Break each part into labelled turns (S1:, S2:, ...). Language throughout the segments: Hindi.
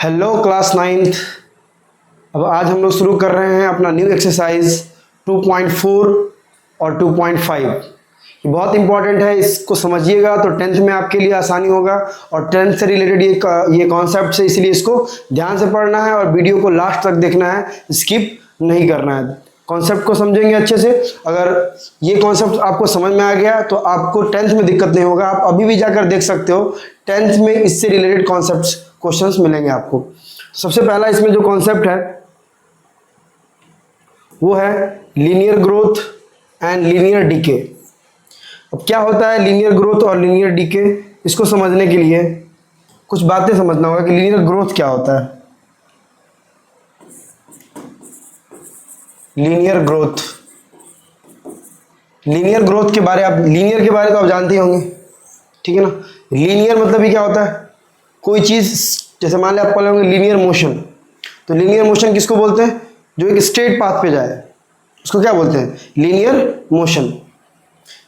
S1: Hello class ninth. अब आज हम लोग शुरू कर रहे हैं अपना न्यू एक्सरसाइज 2.4 और 2.5। ये बहुत इंपॉर्टेंट है, इसको समझिएगा तो टेंथ में आपके लिए आसानी होगा और टेंथ से रिलेटेड ये कॉन्सेप्ट है, इसलिए इसको ध्यान से पढ़ना है और वीडियो को लास्ट तक देखना है, स्किप नहीं करना है। कॉन्सेप्ट को समझेंगे अच्छे से। अगर ये कॉन्सेप्ट आपको समझ में आ गया तो आपको टेंथ में दिक्कत नहीं होगा। आप अभी भी जाकर देख सकते हो, टेंथ में इससे रिलेटेड कॉन्सेप्ट्स क्वेश्चंस मिलेंगे आपको। सबसे पहला इसमें जो कॉन्सेप्ट है वो है linear growth and linear decay. अब क्या होता है लीनियर ग्रोथ और लीनियर डीके, इसको समझने के लिए कुछ बातें समझना होगा कि लीनियर ग्रोथ क्या होता है। लीनियर ग्रोथ, लीनियर ग्रोथ के बारे लीनियर के बारे तो आप जानते ही होंगे, ठीक है ना। लीनियर मतलब ये क्या होता है, कोई चीज, जैसे मान लिया आप पढ़ेंगे लीनियर मोशन, तो लीनियर मोशन किसको बोलते हैं, जो एक स्ट्रेट पाथ पे जाए उसको क्या बोलते हैं, linear motion.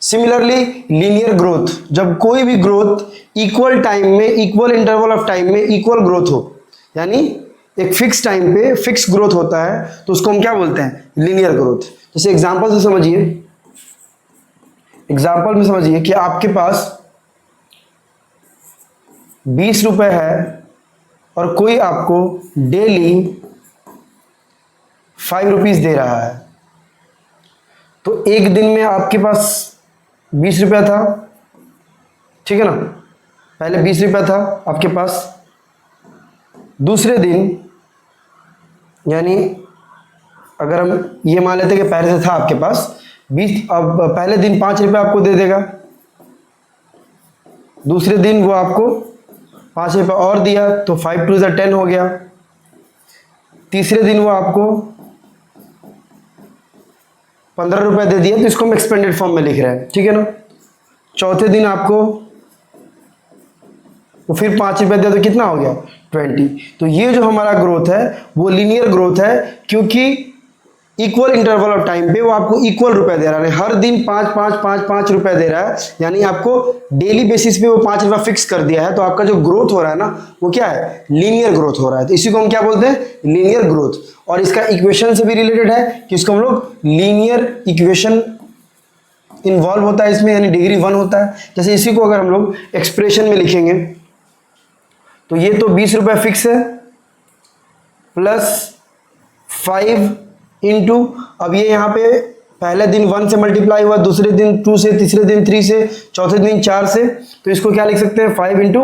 S1: Similarly linear growth, जब कोई भी ग्रोथ इक्वल टाइम में, इक्वल इंटरवल ऑफ टाइम में इक्वल ग्रोथ हो, यानी एक फिक्स टाइम पे फिक्स ग्रोथ होता है, तो उसको हम क्या बोलते हैं, लीनियर ग्रोथ। जैसे एग्जांपल से समझिए, एग्जांपल में समझिए कि आपके पास 20 रुपए है और कोई आपको डेली 5 रुपीज दे रहा है। तो एक दिन में आपके पास 20 रुपया था, ठीक है ना, पहले 20 रुपया था आपके पास। दूसरे दिन, यानी अगर हम ये मान लेते कि पहले से था आपके पास 20, अब पहले दिन 5 रुपये आपको दे देगा, दूसरे दिन वो आपको 5 रुपये और दिया तो 5 2 10 हो गया। तीसरे दिन वो आपको 15 रुपये दे दिया, तो इसको हम एक्सपेंडेड फॉर्म में लिख रहे हैं, ठीक है ना। चौथे दिन आपको वो फिर 5 रुपये दिया, तो कितना हो गया, 20। तो ये जो हमारा ग्रोथ है वो लीनियर ग्रोथ है, क्योंकि इक्वल इंटरवल ऑफ टाइम पे वो आपको इक्वल रुपए दे रहा है, हर दिन 5 रुपए दे रहा है, यानी आपको डेली बेसिस पे वो 5 रुपया फिक्स कर दिया है। तो आपका जो ग्रोथ हो रहा है ना, वो क्या है, लीनियर ग्रोथ हो रहा है। तो इसी को हम क्या बोलते हैं, लीनियर ग्रोथ। और इसका इक्वेशन से भी रिलेटेड है कि इसको हम लोग लीनियर इक्वेशन इन्वॉल्व होता है इसमें, यानी डिग्री 1 होता है। जैसे इसी को अगर हम लोग एक्सप्रेशन में लिखेंगे तो ये तो 20 रुपये फिक्स है प्लस 5 इंटू, अब ये यहाँ पे पहले दिन 1 से मल्टीप्लाई हुआ, दूसरे दिन 2 से, तीसरे दिन 3 से, चौथे दिन 4 से, तो इसको क्या लिख सकते हैं, 5 इंटू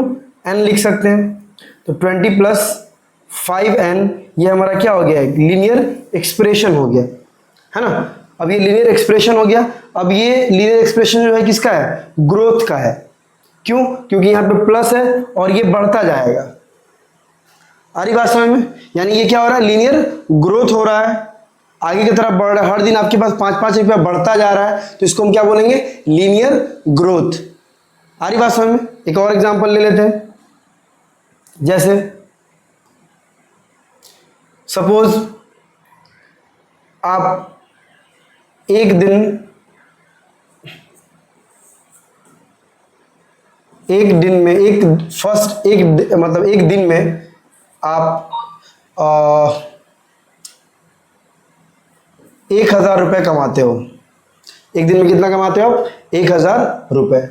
S1: एन लिख सकते हैं। तो 20 प्लस 5n, ये हमारा क्या हो गया, लीनियर एक्सप्रेशन हो गया, है ना। अब ये लीनियर एक्सप्रेशन हो गया। अब ये लीनियर एक्सप्रेशन जो है किसका है, ग्रोथ का है। क्यों, क्योंकि यहाँ पे प्लस है और ये बढ़ता जाएगा। आ रही बात समझ में, यानी ये क्या हो रहा है, लीनियर ग्रोथ हो रहा है, आगे की तरफ बढ़ रहा है, हर दिन आपके पास 5 रुपया बढ़ता जा रहा है, तो इसको हम क्या बोलेंगे, लीनियर ग्रोथ। आ रही बात समझ में। एक और एग्जांपल ले लेते हैं, जैसे सपोज आप एक दिन में एक दिन में आप 1000 रुपये कमाते हो। एक दिन में कितना कमाते हो, 1000 रुपये।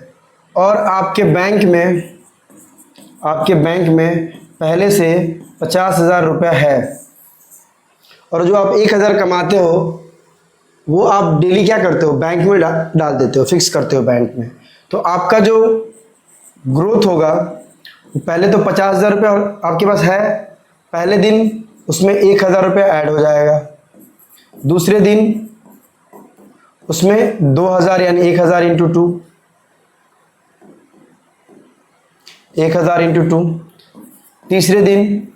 S1: और आपके बैंक में पहले से 50,000 रुपये है, और जो आप 1000 कमाते हो वो आप डेली क्या करते हो, बैंक में डाल देते हो, फिक्स करते हो बैंक में। तो आपका जो ग्रोथ होगा, पहले तो 50,000 रुपये आपके पास है, पहले दिन उसमें 1000 रुपये ऐड हो जाएगा, दूसरे दिन उसमें 2000, यानी 1000 इंटू 2, 1000 इंटू 2, तीसरे दिन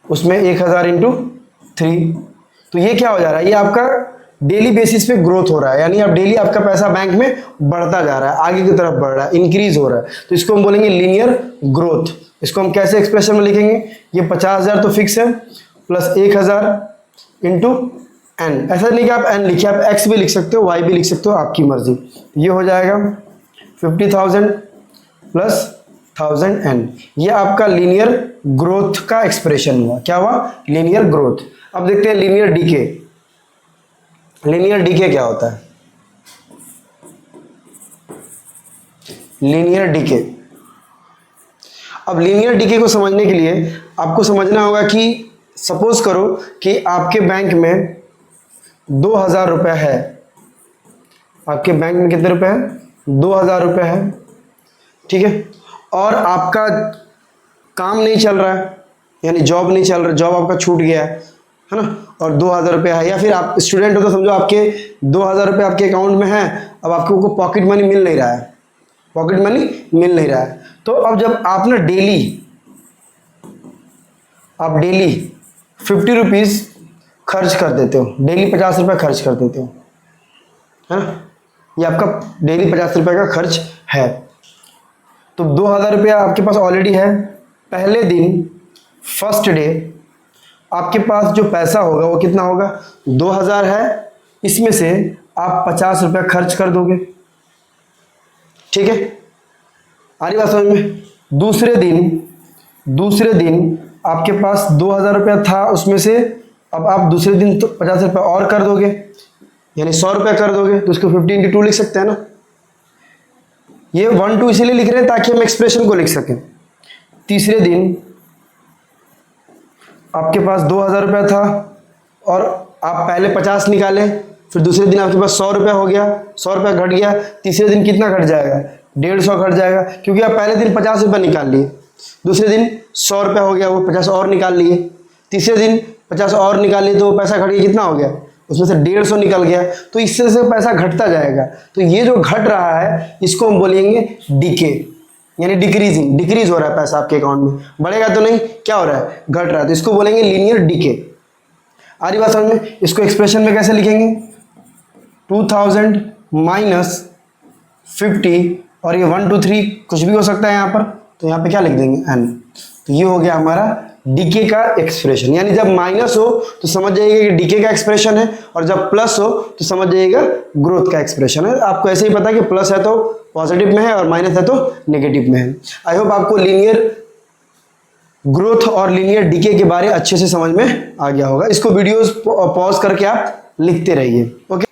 S1: उसमें 1000 इंटू 3। तो ये क्या हो जा रहा है, ये आपका डेली बेसिस पे ग्रोथ हो रहा है, यानी अब डेली आपका पैसा बैंक में बढ़ता जा रहा है, आगे की तरफ बढ़ रहा है, इंक्रीज हो रहा है। तो इसको हम बोलेंगे लीनियर ग्रोथ। इसको हम कैसे एक्सप्रेशन में लिखेंगे, ये 50,000 तो फिक्स है, प्लस 1000 इंटू एन। ऐसा नहीं कि आप एन लिखिए, आप एक्स भी लिख सकते हो, वाई भी लिख सकते हो, आपकी मर्जी। ये हो जाएगा 50,000 प्लस 1000n। ये आपका लीनियर ग्रोथ का एक्सप्रेशन हुआ। क्या हुआ? Linear growth. अब देखते हैं लीनियर डीके। लीनियर डीके क्या होता है? लीनियर डीके, अब लीनियर डीके को समझने के लिए आपको समझना होगा कि सपोज करो कि आपके बैंक में 2000 रुपये है। आपके बैंक में कितने रुपए हैं? 2000 रुपये है, ठीक है। और आपका काम नहीं चल रहा है, यानी जॉब नहीं चल रहा, जॉब आपका छूट गया है ना, और 2000 रुपये है। या फिर आप स्टूडेंट हो तो समझो आपके 2000 रुपये आपके अकाउंट में है, अब आपको पॉकेट मनी मिल नहीं रहा है, पॉकेट मनी मिल नहीं रहा है। तो अब जब आप ना डेली 50 रुपीज़ खर्च कर देते हो, डेली 50 रुपये खर्च कर देते हो, है ना, ये आपका डेली 50 रुपये का खर्च है। तो 2000 रुपया आपके पास ऑलरेडी है। पहले दिन फर्स्ट डे आपके पास जो पैसा होगा वो कितना होगा? 2000 है, इसमें से आप 50 रुपये खर्च कर दोगे, ठीक है। आ रही बात समझ में? दूसरे दिन आपके पास 2000 रुपया था, उसमें से अब आप दूसरे दिन तो 50 रुपये और कर दोगे, यानी 100 रुपये कर दोगे, तो उसको 50 × 2 लिख सकते हैं ना। ये 1 2 इसीलिए लिख रहे हैं ताकि हम एक्सप्रेशन को लिख सकें। तीसरे दिन आपके पास 2000 रुपया था और आप पहले 50 निकाले, फिर दूसरे दिन आपके पास 100 रुपया हो गया, 100 रुपया घट गया। तीसरे दिन कितना घट जाएगा? 150 घट जाएगा, क्योंकि आप पहले दिन 50 रुपया निकाल लिए, दूसरे दिन 100 रुपया हो गया, वो 50 और निकाल लिए, तीसरे दिन 50 और निकाल लिए, तो वो पैसा घट गया, कितना हो गया? उसमें से 150 निकल गया। तो इस तरह से पैसा घटता जाएगा। तो ये जो घट रहा है इसको हम बोलेंगे डीके, यानी डिक्रीज हो रहा है पैसा आपके अकाउंट में, बढ़ेगा तो नहीं, क्या हो रहा है? घट रहा है, तो इसको बोलेंगे लीनियर डीके। आ रही बात समझ में? इसको एक्सप्रेशन में कैसे लिखेंगे? 2000 माइनस 50, और ये 1 2 3 कुछ भी हो सकता है यहाँ पर, तो यहाँ पे क्या लिख देंगे? n। तो ये हो गया हमारा डीके का एक्सप्रेशन। यानी जब माइनस हो तो समझ जाइएगा कि डीके का एक्सप्रेशन है, और जब प्लस हो तो समझ जाइएगा ग्रोथ का एक्सप्रेशन है। आपको ऐसे ही पता है कि प्लस है तो पॉजिटिव में है और माइनस है तो नेगेटिव में है। आई होप आपको लीनियर ग्रोथ और लीनियर डीके के बारे अच्छे से समझ में आ गया होगा। इसको वीडियोस पॉज करके आप लिखते रहिए, ओके।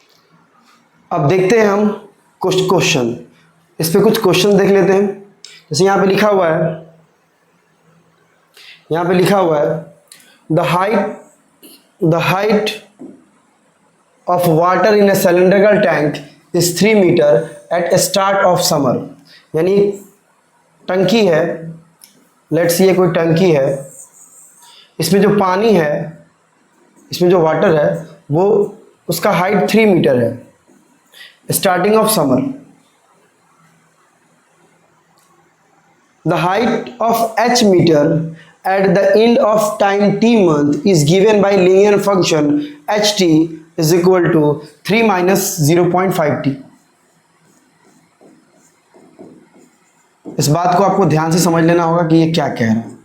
S1: अब देखते हैं हम कुछ क्वेश्चन, इस पे कुछ क्वेश्चन देख लेते हैं। जैसे यहाँ पे लिखा हुआ है, the height of water in a cylindrical tank is 3 metre at start of summer. यानी टंकी है, लेट्स ये कोई टंकी है, इसमें जो पानी है, इसमें जो वाटर है, वो उसका हाइट 3 मीटर है starting of summer. The height of h meter at the end of time t month is given by linear function ht is equal to 3 minus 0.5 t। इस बात को आपको ध्यान से समझ लेना होगा कि ये क्या कह रहा है।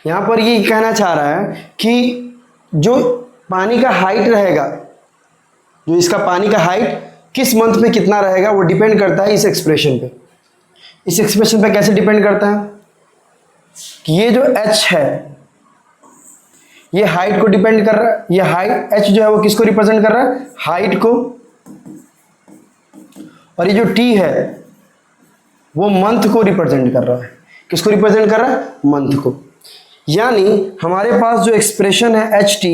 S1: यहां पर ये कहना चाह रहा है कि जो पानी का हाइट रहेगा, जो इसका पानी का हाइट किस मंथ में कितना रहेगा, वो डिपेंड करता है इस एक्सप्रेशन पे। इस एक्सप्रेशन पे कैसे डिपेंड करता है कि ये जो h है ये हाइट को डिपेंड कर रहा है। ये हाइट h जो है वो किसको रिप्रेजेंट कर रहा है? हाइट को। और ये जो t है वो मंथ को रिप्रेजेंट कर रहा है। किसको रिप्रेजेंट कर रहा है? मंथ को। यानी हमारे पास जो एक्सप्रेशन है ht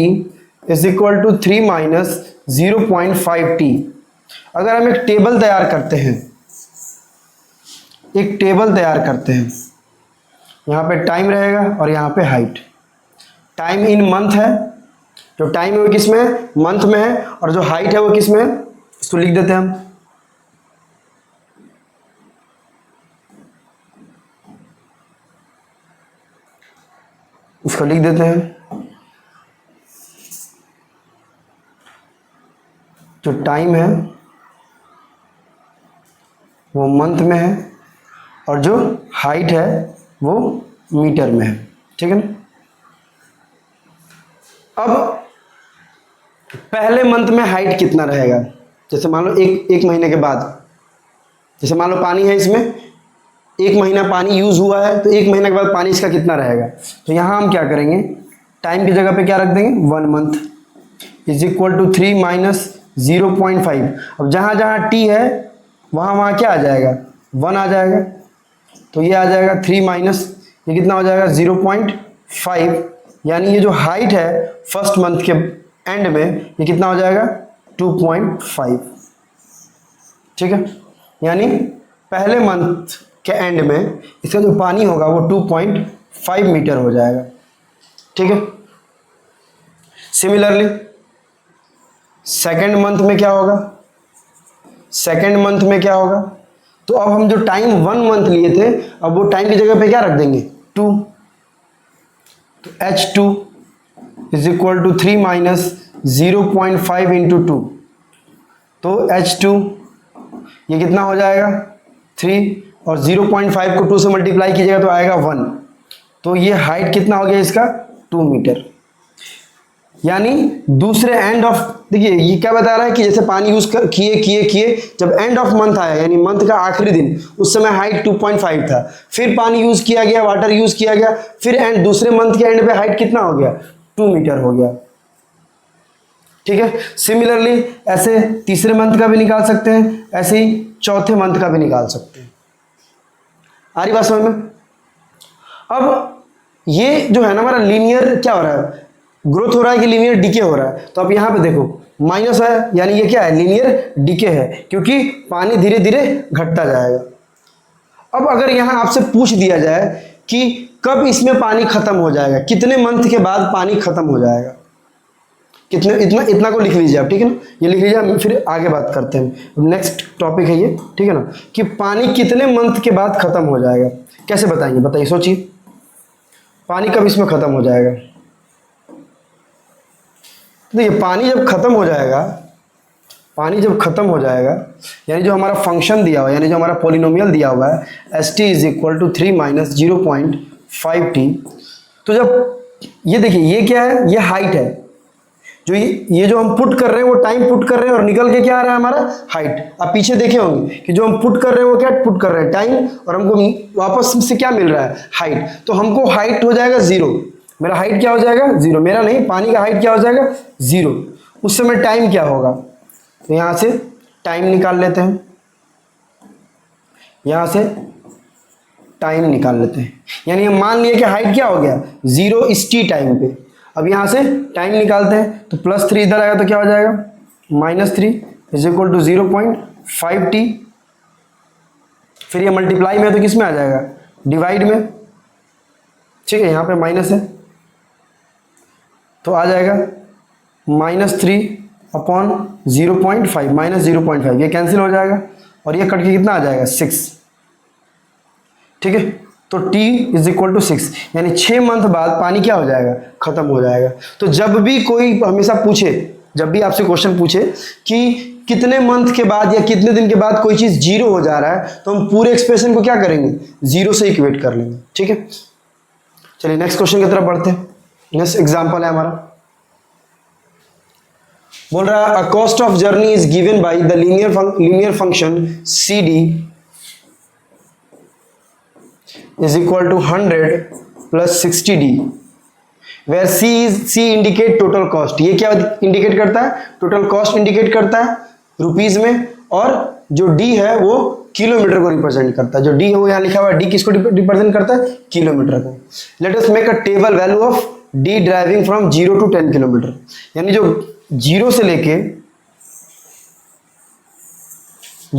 S1: is equal to 3 minus 0.5 t। अगर हम एक टेबल तैयार करते हैं, यहाँ पे टाइम रहेगा और यहाँ पे हाइट। टाइम इन मंथ है, जो टाइम है वो किस में है? मंथ में है। और जो हाइट है वो किस में है? इसको लिख देते हैं हम, इसको लिख देते हैं। जो टाइम है वो मंथ में है और जो हाइट है वो मीटर में है, ठीक है ना। अब पहले मंथ में हाइट कितना रहेगा? जैसे मान लो एक महीने के बाद जैसे मान लो पानी है इसमें, 1 महीना पानी यूज़ हुआ है, तो 1 महीने के बाद पानी इसका कितना रहेगा। तो यहाँ हम क्या करेंगे, टाइम की जगह पे क्या रख देंगे 1 month is equal to 3 minus 0.5। अब जहाँ जहाँ टी है वहाँ वहाँ क्या आ जाएगा 1 आ जाएगा, तो ये आ जाएगा 3 माइनस ये कितना हो जाएगा 0.5, यानी ये जो हाइट है फर्स्ट मंथ के एंड में ये कितना हो जाएगा 2.5। ठीक है, यानी पहले मंथ के एंड में इसका जो पानी होगा वो 2.5 मीटर हो जाएगा। ठीक है, सिमिलरली सेकेंड मंथ में क्या होगा, सेकेंड मंथ में क्या होगा, तो अब हम जो टाइम 1 मंथ लिए थे अब वो टाइम की जगह पे क्या रख देंगे 2, तो H2 is equal to 3 minus 0.5 into 2, तो H2 ये कितना हो जाएगा 3 और 0.5 को 2 से मल्टीप्लाई कीजिएगा तो आएगा 1, तो ये हाइट कितना हो गया इसका 2 मीटर। यानी दूसरे एंड ऑफ, देखिए ये क्या बता रहा है कि जैसे पानी यूज कर किए जब एंड ऑफ मंथ आया यानी मंथ का आखिरी दिन उस समय हाइट 2.5 था, फिर पानी यूज किया गया, वाटर यूज किया गया, फिर एंड दूसरे मंथ के एंड पे हाइट कितना हो गया 2 मीटर हो गया। ठीक है, सिमिलरली ऐसे तीसरे मंथ का भी निकाल सकते हैं, ऐसे ही चौथे मंथ का भी निकाल सकते हैं। आ रही बात समझ में। अब ये जो है ना हमारा लीनियर क्या हो रहा है, ग्रोथ हो रहा है कि लीनियर डीके हो रहा है, तो आप यहाँ पे देखो माइनस है यानी ये क्या है लीनियर डीके है, क्योंकि पानी धीरे धीरे घटता जाएगा। अब अगर यहाँ आपसे पूछ दिया जाए कि कब इसमें पानी खत्म हो जाएगा, कितने मंथ के बाद पानी खत्म हो जाएगा, कितने, इतना को लिख लीजिए आप। ठीक है ना, ये लिख लीजिए, फिर आगे बात करते हैं। नेक्स्ट टॉपिक है ये, ठीक है ना, कि पानी कितने मंथ के बाद खत्म हो जाएगा, कैसे बताएंगे, बताइए, सोचिए पानी कब इसमें खत्म हो जाएगा। तो ये पानी जब खत्म हो जाएगा, पानी जब खत्म हो जाएगा यानी जो हमारा फंक्शन दिया हुआ है, यानी जो हमारा पोलिनोमियल दिया हुआ है S T is equal to 3 minus 0.5t, तो जब ये देखिए ये क्या है, ये हाइट है, जो ये जो हम पुट कर रहे हैं वो टाइम पुट कर रहे हैं और निकल के क्या आ रहा है हमारा हाइट। आप पीछे देखे होंगे कि जो हम पुट कर रहे हैं वो क्या पुट कर रहे हैं टाइम, और हमको वापस से क्या मिल रहा है हाइट, तो हमको हाइट हो जाएगा 0, मेरा हाइट क्या हो जाएगा 0, मेरा नहीं पानी का हाइट क्या हो जाएगा 0, उस समय टाइम क्या होगा, तो यहाँ से टाइम निकाल लेते हैं, यहाँ से टाइम निकाल लेते हैं, यानी हम मान लिए कि हाइट क्या हो गया 0 इस टी टाइम पे। अब यहाँ से टाइम निकालते हैं तो +3 इधर आएगा तो क्या हो जाएगा -3 इज इक्वल टू 0.5t, फिर ये मल्टीप्लाई में है तो किस में आ जाएगा डिवाइड में। ठीक है, यहाँ पे माइनस है तो आ जाएगा -3 अपॉन 0.5 माइनस 0.5, ये कैंसिल हो जाएगा और ये कट के कितना आ जाएगा 6। ठीक है, तो t इज इक्वल टू 6, यानी 6 मंथ बाद पानी क्या हो जाएगा खत्म हो जाएगा। तो जब भी कोई हमेशा पूछे, जब भी आपसे क्वेश्चन पूछे कि कितने मंथ के बाद या कितने दिन के बाद कोई चीज़ 0 हो जा रहा है, तो हम पूरे एक्सप्रेशन को क्या करेंगे 0 से इक्वेट कर लेंगे। ठीक है, चलिए नेक्स्ट क्वेश्चन की तरफ बढ़ते हैं। नेक्स्ट एग्जाम्पल है हमारा, बोल रहा है a cost of journey is given by the linear function C D is equal to 100 plus 60d, where C indicate total cost. ये क्या इंडिकेट करता है, टोटल कॉस्ट इंडिकेट करता है रुपीज में, और जो डी है वो किलोमीटर को रिप्रेजेंट करता है। जो डी है वो यहाँ लिखा हुआ है, डी किसको रिप्रेजेंट करता है किलोमीटर को। Let us make a table value of D driving from 0 to 10 kilometre, यानी जो 0 से लेके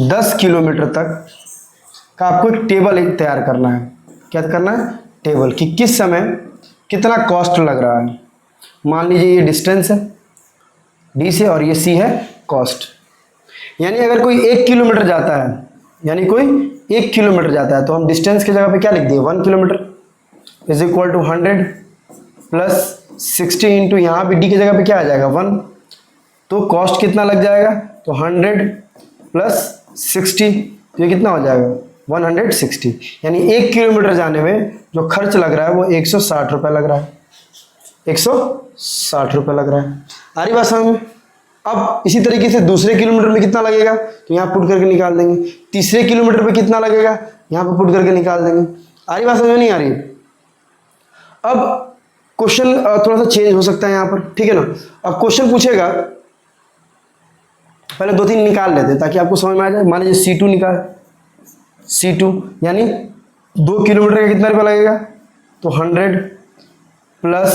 S1: 10 किलोमीटर तक का आपको एक टेबल तैयार करना है। क्या करना है टेबल, कि किस समय कितना कॉस्ट लग रहा है। मान लीजिए ये डिस्टेंस है डी से और ये सी है कॉस्ट, यानी अगर कोई 1 किलोमीटर जाता है, यानी कोई 1 किलोमीटर जाता है तो हम डिस्टेंस की जगह पे क्या लिख दिए 1 kilometre is equal to 100 plus 60 into यहाँ भी डी की जगह पे क्या आ जाएगा 1, तो कॉस्ट कितना लग जाएगा, तो 100 प्लस 60, ये कितना हो जाएगा 160, यानी 1 किलोमीटर जाने में जो खर्च लग रहा है वो 160 रुपये लग रहा है, 160 रुपये लग रहा है। आ रही बात समझ में। अब इसी तरीके से दूसरे किलोमीटर में कितना लगेगा तो यहाँ पुट करके निकाल देंगे, तीसरे किलोमीटर पे कितना लगेगा यहाँ पे पुट करके निकाल देंगे। आ रही बात समझ में नहीं आ रही? अब क्वेश्चन थोड़ा सा चेंज हो सकता है यहाँ पर, ठीक है ना। अब क्वेश्चन पूछेगा, पहले 2-3 निकाल लेते हैं ताकि आपको समझ में आ जाए। मान लीजिए C2 निकाल, C2 यानी 2 किलोमीटर का कितना रुपया लगेगा तो 100 प्लस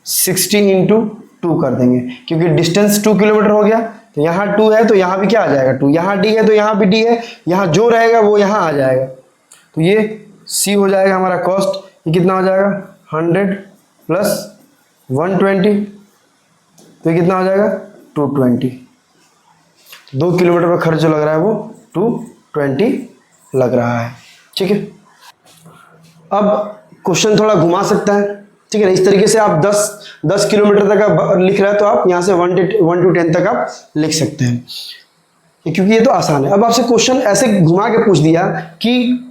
S1: 60 इंटू 2 कर देंगे, क्योंकि डिस्टेंस 2 किलोमीटर हो गया। तो यहाँ 2 है तो यहाँ भी क्या आ जाएगा 2, यहाँ D है तो यहाँ भी D है, यहाँ जो रहेगा वो यहाँ आ जाएगा। तो ये C हो जाएगा हमारा कॉस्ट। ये कितना हो जाएगा 100 प्लस 120, तो ये कितना हो जाएगा 220। 2 किलोमीटर पर खर्च जो लग रहा है वो 220 लग रहा है, ठीक है। अब क्वेश्चन थोड़ा घुमा सकता है, ठीक है ना। इस तरीके से आप 10 किलोमीटर तक आप लिख रहे हैं तो आप यहाँ से 1 to 10 तक आप लिख सकते हैं, क्योंकि ये तो आसान है। अब आपसे क्वेश्चन ऐसे घुमा के पूछ दिया कि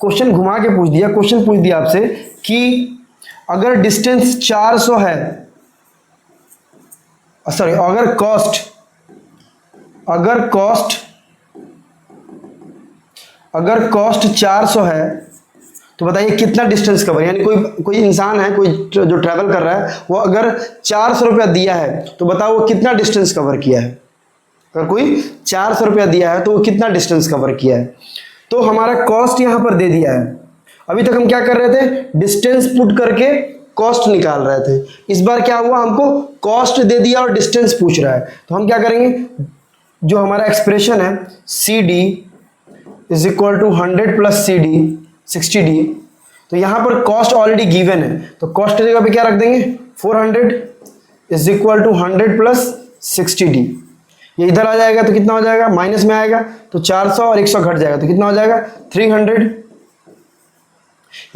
S1: क्वेश्चन पूछ दिया आपसे कि अगर डिस्टेंस 400 है, सॉरी अगर कॉस्ट 400 है तो बताइए कितना डिस्टेंस कवर, यानी कोई इंसान है, कोई जो ट्रैवल कर रहा है, वो अगर 400 रुपया दिया है तो बताओ वो कितना डिस्टेंस कवर किया है। अगर कोई 400 रुपया दिया है तो वो कितना डिस्टेंस कवर किया है। तो हमारा कॉस्ट यहाँ पर दे दिया है। अभी तक हम क्या कर रहे थे, डिस्टेंस पुट करके कॉस्ट निकाल रहे थे। इस बार क्या हुआ, हमको कॉस्ट दे दिया और डिस्टेंस पूछ रहा है। तो हम क्या करेंगे, जो हमारा एक्सप्रेशन है CD is equal to 100 plus CD 60D, तो यहाँ पर कॉस्ट ऑलरेडी गिवन है, तो कॉस्ट की जगह पे क्या रख देंगे 400 is equal to 100 plus 60D। ये इधर आ जाएगा तो कितना हो जाएगा, माइनस में आएगा तो 400 और 100 घट जाएगा तो कितना हो जाएगा 300।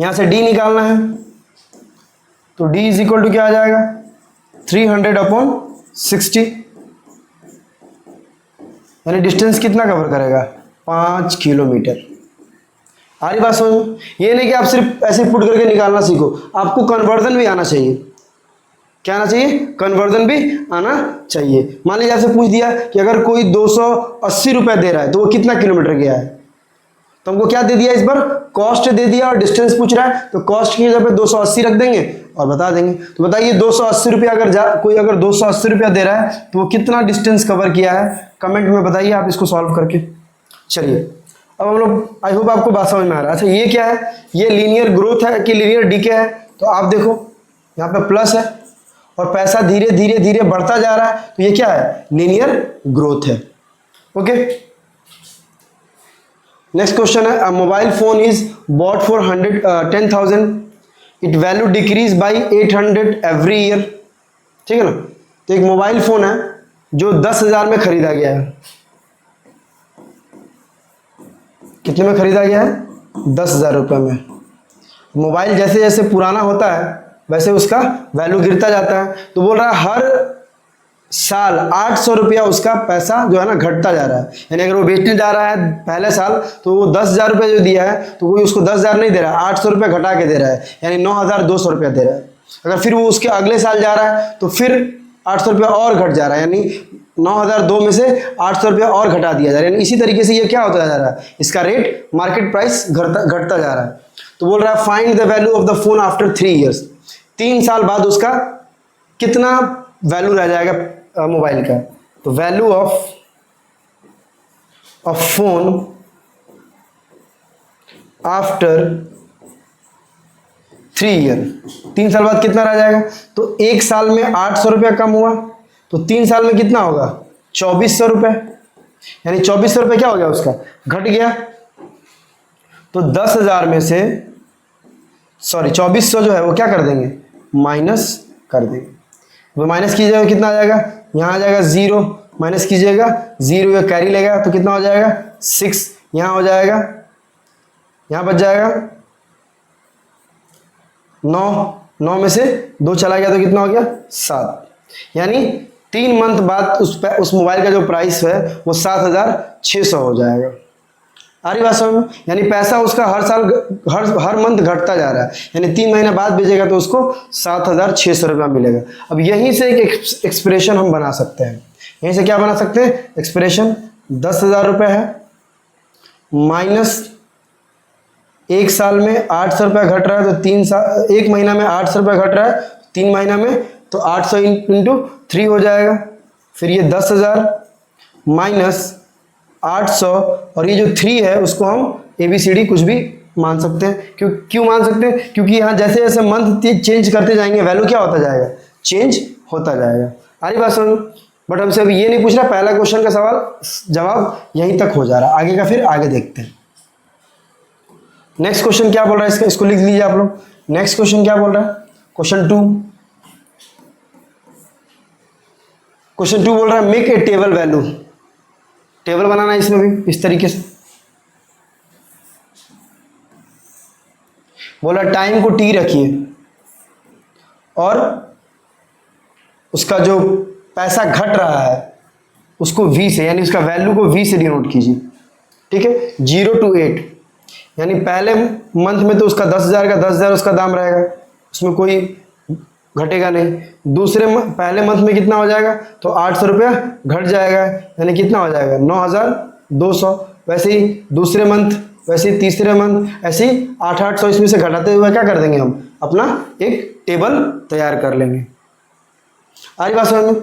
S1: यहाँ से D निकालना है तो D इज इक्वल टू क्या आ जाएगा 300/60, यानी डिस्टेंस कितना कवर करेगा 5 किलोमीटर। आ रही बात समझ? ये नहीं कि आप सिर्फ ऐसे पुट करके निकालना सीखो, आपको कन्वर्जन भी आना चाहिए। क्या आना चाहिए, कन्वर्जन भी आना चाहिए। मान लीजिए आपसे पूछ दिया कि अगर कोई 280 रुपए दे रहा है तो वो कितना किलोमीटर गया है, तो हमको क्या दे दिया, इस बार कॉस्ट दे दिया और डिस्टेंस पूछ रहा है, तो कॉस्ट की जगह पे 280 रख देंगे और बता देंगे। तो बताइए 280 रुपया कोई अगर 280 रुपया दे रहा है तो वो कितना डिस्टेंस कवर किया है, कमेंट में बताइए आप इसको सॉल्व करके। चलिए अब हम लोग, आई होप आपको बात समझ में आ रहा है। अच्छा ये क्या है, ये लीनियर ग्रोथ है कि लीनियर डीके है, तो आप देखो यहाँ पे प्लस है और पैसा धीरे धीरे धीरे बढ़ता जा रहा है, तो ये क्या है, लीनियर ग्रोथ है। ओके, नेक्स्ट क्वेश्चन है, mobile phone is bought for 10,000, it value decrease by 800 every year. ठीक है ना, तो एक मोबाइल फोन है जो 10,000 में खरीदा गया है। कितने में खरीदा गया है, 10,000 रुपये में। मोबाइल जैसे जैसे पुराना होता है वैसे उसका वैल्यू गिरता जाता है, तो बोल रहा है हर साल 800 रुपया उसका पैसा जो है ना घटता जा रहा है। यानी अगर वो बेचने जा रहा है पहले साल तो वो 10,000 रुपये जो दिया है तो कोई उसको 10,000 नहीं दे रहा है, 800 रुपये घटा के दे रहा है, यानी 9,200 रुपया दे रहा है। अगर फिर वो उसके अगले साल जा रहा है तो फिर 800 रुपया और घट जा रहा है, यानी 9,002 में से 800 रुपया और घटा दिया जा रहा है। यानी इसी तरीके से ये क्या होता जा रहा है, इसका रेट मार्केट प्राइस घटता जा रहा है। तो बोल रहा है find the value of the phone after 3 years, 3 साल बाद उसका कितना वैल्यू रह जाएगा मोबाइल का। तो value of a phone after 3 year, 3 साल बाद कितना रह जाएगा। तो 1 साल में 800 रुपया कम हुआ, तो 3 साल में कितना होगा 2,400 रुपये, यानी 2,400 रुपये क्या हो गया उसका घट गया। तो 10,000 में से 2,400 जो है वो क्या कर देंगे, माइनस कर देंगे। वो माइनस कीजिएगा कितना आ जाएगा, यहाँ आ जाएगा 0, माइनस कीजिएगा 0, ये कैरी लेगा तो कितना हो जाएगा 6, यहाँ हो जाएगा, यहाँ बच जाएगा 9 में से 2 चला गया तो कितना हो गया 7, यानी 3 मंथ बाद उस मोबाइल का जो प्राइस है वो 7,600 हो जाएगा। आ रही बात समझ में, यानी पैसा उसका हर साल हर मंथ घटता जा रहा है, यानी 3 महीने बाद बेचेगा तो उसको 7,600 रुपया मिलेगा। अब यहीं से एक एक्सप्रेशन हम बना सकते हैं, यहीं से क्या बना सकते हैं एक्सप्रेशन, 10,000 रुपये है माइनस 1 साल में 800 रुपये घट रहा है, तो 3 साल 1 महीना में 800 रुपये घट रहा है, 3 महीना में तो 800 इंटू 3 हो जाएगा। फिर ये 10,000 माइनस 800 और ये जो 3 है उसको हम ABCD कुछ भी मान सकते हैं। क्यों मान सकते हैं? क्योंकि यहाँ जैसे जैसे मंथ चेंज करते जाएंगे वैल्यू क्या होता जाएगा, चेंज होता जाएगा। आ रही बात समझ? बट हमसे अभी ये नहीं पूछ रहा, पहला क्वेश्चन का सवाल जवाब यहीं तक हो जा रहा है, आगे का फिर आगे देखते हैं। नेक्स्ट क्वेश्चन क्या बोल रहा है, इसको लिख लीजिए आप लोग। नेक्स्ट क्वेश्चन क्या बोल रहा है, क्वेश्चन 2 बोल रहा है make a table value. Table बनाना है इसमें भी इस तरीके से, बोला टाइम को T रखिए और उसका जो पैसा घट रहा है उसको V से, यानी उसका वैल्यू को V से डिनोट कीजिए। ठीक है, 0 to 8, यानी पहले मंथ में तो उसका 10,000 का 10,000 उसका दाम रहेगा, उसमें कोई घटेगा नहीं। पहले मंथ में कितना हो जाएगा, तो 800 रुपया घट जाएगा, यानी कितना हो जाएगा 9,200। वैसे ही दूसरे मंथ, वैसे ही तीसरे मंथ, ऐसे ही 800 इसमें से घटाते हुए क्या कर देंगे, हम अपना एक टेबल तैयार कर लेंगे। आ रही बात समझ में?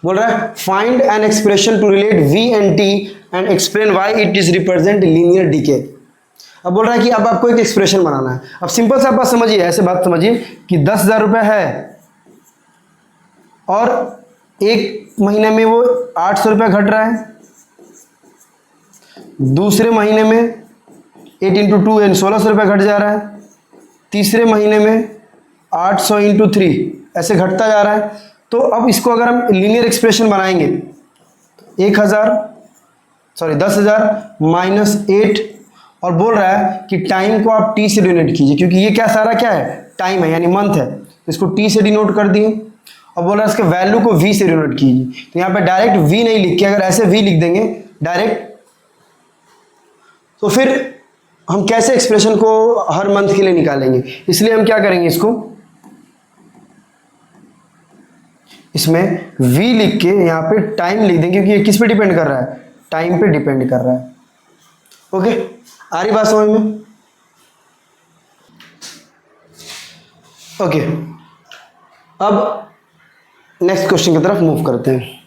S1: बोल रहा है find an expression to relate V and T and explain why it is represent linear decay. अब बोल रहा है कि अब आपको एक एक्सप्रेशन बनाना है। अब सिंपल सा बात समझिए, ऐसे बात समझिए कि 10,000 रुपये है और 1 महीने में वो 800 रुपये घट रहा है, दूसरे महीने में 8 इंटू 2 यानी 1,600 रुपये घट जा रहा है, तीसरे महीने में 800 इंटू 3 ऐसे घटता जा रहा है। तो अब इसको अगर हम लीनियर एक्सप्रेशन बनाएंगे, 10,000 माइनस 8, और बोल रहा है कि टाइम को आप T से डिनोट कीजिए, क्योंकि ये क्या सारा क्या है, टाइम है यानी मंथ है, तो इसको T से डिनोट कर दिए। और बोल रहा है इसके वैल्यू को V से डिनोट कीजिए, तो यहाँ पे डायरेक्ट V नहीं लिख के अगर ऐसे V लिख देंगे डायरेक्ट, तो फिर हम कैसे एक्सप्रेशन को हर मंथ के लिए निकालेंगे। इसलिए हम क्या करेंगे, इसमें V लिख के यहाँ पे टाइम लिख देंगे, क्योंकि ये किस पे डिपेंड कर रहा है, टाइम पे डिपेंड कर रहा है। ओके, आ रही बात समझ में? ओके, अब नेक्स्ट क्वेश्चन की तरफ मूव करते हैं।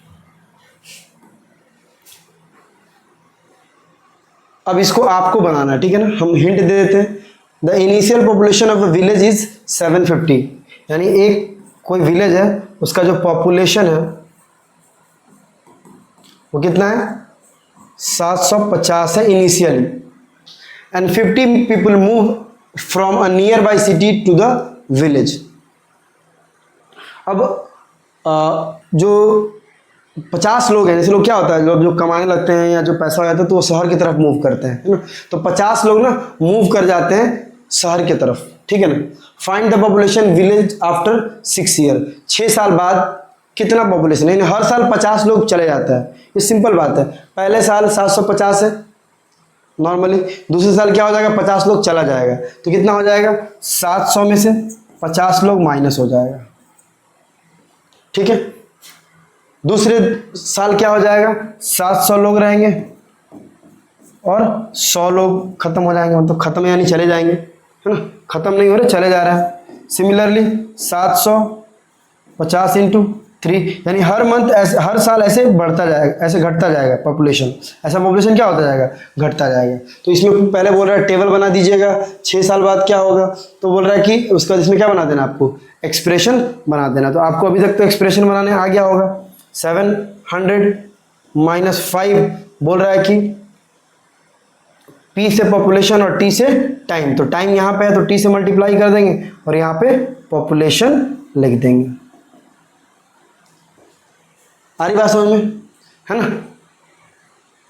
S1: अब इसको आपको बनाना है, ठीक है ना। हम हिंट दे देते हैं, the initial population of the village is 750, यानी एक कोई विलेज है उसका जो पॉपुलेशन है वो कितना है, 750 है initially, and 50 people move from a nearby city to the village. अब जो 50 लोग हैं, जैसे लोग क्या होता है, लोग जो कमाने लगते हैं या जो पैसा हो जाता है तो वो शहर की तरफ मूव करते हैं, है ना। तो 50 लोग ना मूव कर जाते हैं शहर की तरफ, ठीक है ना। Find the population village after 6 year, 6 साल बाद कितना पॉपुलेशन है, यानी हर साल 50 लोग चले जाता है। ये सिंपल बात है, पहले साल 750 है नॉर्मली, दूसरे साल क्या हो जाएगा, 50 लोग चला जाएगा, तो कितना हो जाएगा, 700 में से 50 लोग माइनस हो जाएगा, ठीक है। दूसरे साल क्या हो जाएगा, 700 लोग रहेंगे और 100 लोग खत्म हो जाएंगे, मतलब खत्म यानी चले जाएंगे, है ना, खत्म नहीं हो रहे, चले जा रहे हैं। सिमिलरली 750 इंटू 3, यानी हर मंथ ऐसे, हर साल ऐसे बढ़ता जाएगा, ऐसे घटता जाएगा पॉपुलेशन, ऐसा पॉपुलेशन क्या होता जाएगा, घटता जाएगा। तो इसमें पहले बोल रहा है टेबल बना दीजिएगा, 6 साल बाद क्या होगा, तो बोल रहा है कि उसका इसमें क्या बना देना, आपको एक्सप्रेशन बना देना। तो आपको अभी तक तो एक्सप्रेशन बनाने आ गया होगा। 700 माइनस 5 बोल रहा है कि P से पॉपुलेशन और T से टाइम, तो टाइम यहाँ पे है तो T से मल्टीप्लाई कर देंगे और यहाँ पे पॉपुलेशन लिख देंगे। आ रही बात समझ में, है ना,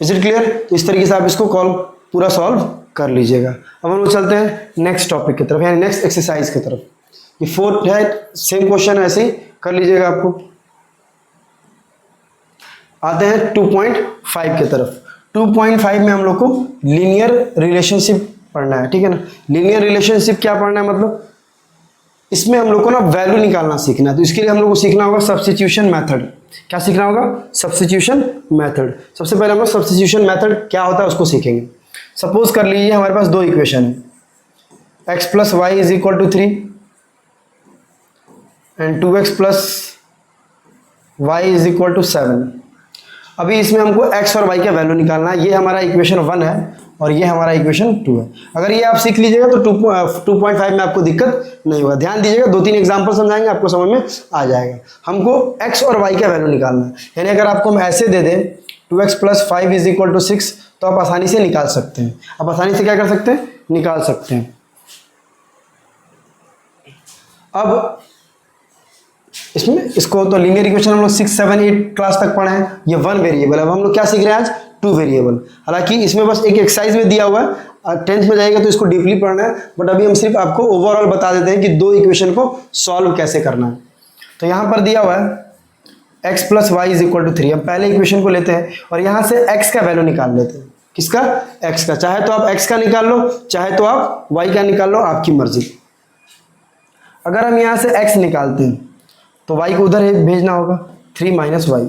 S1: इज इट क्लियर। तो इस तरीके से आप इसको पूरा सॉल्व कर लीजिएगा। अब हम लोग चलते हैं नेक्स्ट टॉपिक की तरफ, यानी नेक्स्ट एक्सरसाइज की तरफ। ये 4th है, सेम क्वेश्चन ऐसे ही कर लीजिएगा। आपको आते हैं 2.5 की तरफ। 2.5 में हम लोग को लीनियर रिलेशनशिप पढ़ना है, ठीक है ना। लीनियर रिलेशनशिप क्या पढ़ना है, मतलब इसमें हम लोग को ना वैल्यू निकालना सीखना है। तो इसके लिए हम लोग को सीखना होगा सब्स्टिट्यूशन मेथड। क्या सीखना होगा? Substitution method. सबसे पहले हम लोग सब्स्टिट्यूशन मेथड क्या होता है उसको सीखेंगे। सपोज कर लीजिए हमारे पास दो इक्वेशन है, x plus Y is equal to 3 and 2x plus Y is equal to 7। अभी इसमें हमको x और y का वैल्यू निकालना है। ये हमारा इक्वेशन 1 है और ये हमारा इक्वेशन 2 है। अगर ये आप सीख लीजिएगा तो 2.5 में आपको दिक्कत नहीं होगा। ध्यान दीजिएगा, 2-3 एग्जांपल समझाएंगे, आपको समझ में आ जाएगा। हमको x और y का वैल्यू निकालना है, यानी अगर आपको हम ऐसे दे दें 2x plus 5 is equal to 6 तो आप आसानी से निकाल सकते हैं। आप आसानी से क्या कर सकते हैं? निकाल सकते हैं। अब इसमें इसको तो लीनियर इक्वेशन हम लोग 6, 7, 8 क्लास तक पढ़े हैं। ये 1 वेरिएबल। अब हम लोग क्या सीख रहे हैं आज? 2 वेरिएबल। हालांकि इसमें बस एक एक्सरसाइज में दिया हुआ है, 10th में जाएगा तो इसको डीपली पढ़ना है, बट अभी हम सिर्फ आपको ओवरऑल बता देते हैं कि दो इक्वेशन को सॉल्व कैसे करना है। तो यहाँ पर दिया हुआ है x plus Y is equal to 3। हम पहले इक्वेशन को लेते हैं और यहाँ से x का वैल्यू निकाल लेते हैं। किसका? x का। चाहे तो आप x का निकाल लो, चाहे तो आप y का निकाल लो, आपकी मर्जी। अगर हम यहाँ से x निकालते हैं तो y को उधर भेजना होगा, 3 माइनस वाई।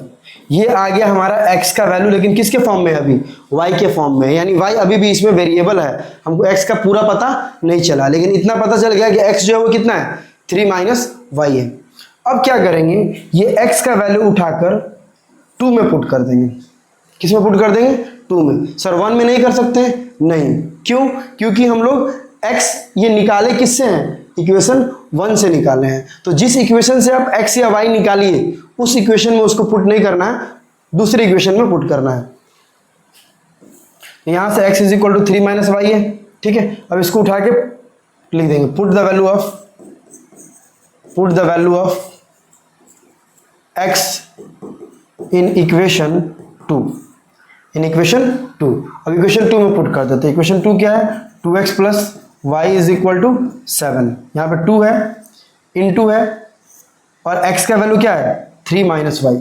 S1: ये आ गया हमारा x का वैल्यू, लेकिन किसके फॉर्म में? अभी y के फॉर्म में, यानी y अभी भी इसमें वेरिएबल है। हमको x का पूरा पता नहीं चला, लेकिन इतना पता चल गया कि x जो है वो कितना है? 3 माइनस वाई है। अब क्या करेंगे? ये x का वैल्यू उठाकर 2 में पुट कर देंगे। किस में पुट कर देंगे? 2 में। सर 1 में नहीं कर सकते? नहीं। क्यों? क्योंकि हम लोग x ये निकाले किससे हैं? इक्वेशन 1 से निकाले हैं। तो जिस इक्वेशन से आप x या y निकालिए उस इक्वेशन में उसको पुट नहीं करना है, दूसरे इक्वेशन में पुट करना है। यहां से x is equal to 3 minus Y है, ठीक है। अब इसको उठा के लिख देंगे, put the value of x in equation 2। In equation 2। अब इक्वेशन 2 में पुट कर देते हैं। इक्वेशन 2 क्या है? 2x plus Y is equal to 7। यहाँ पे 2 है, इनटू है, और x का वैल्यू क्या है? 3 माइनस वाई।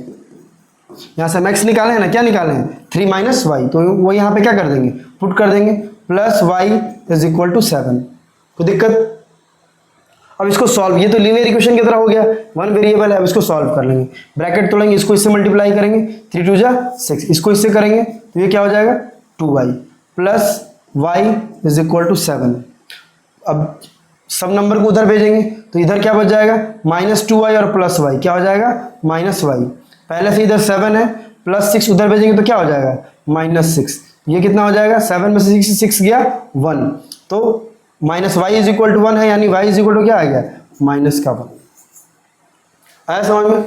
S1: यहाँ से हम x निकाले हैं ना, क्या निकाले हैं? 3 माइनस वाई। तो वो यहाँ पे क्या कर देंगे? पुट कर देंगे, plus y is equal to 7। कोई दिक्कत? अब इसको सॉल्व, ये तो लीनियर इक्वेशन की तरह हो गया, 1 वेरिएबल है। अब इसको सॉल्व कर लेंगे, ब्रैकेट तोड़ेंगे, इसको इससे मल्टीप्लाई करेंगे, 3 2 जा 6, इसको इससे करेंगे तो ये क्या हो जाएगा? 2y plus y is equal to 7। अब सब नंबर को उधर भेजेंगे तो इधर क्या बच जाएगा? माइनस 2y और प्लस y। क्या हो जाएगा? Minus y. पहले से इधर 7 है, प्लस 6 उधर भेजेंगे तो क्या हो जाएगा? माइनस 6। ये कितना हो जाएगा? 7 में से 6 गया 1, तो minus y is equal to 1 है, यानी y इज इक्वल टू क्या आ गया? माइनस का 1। आया समझ में?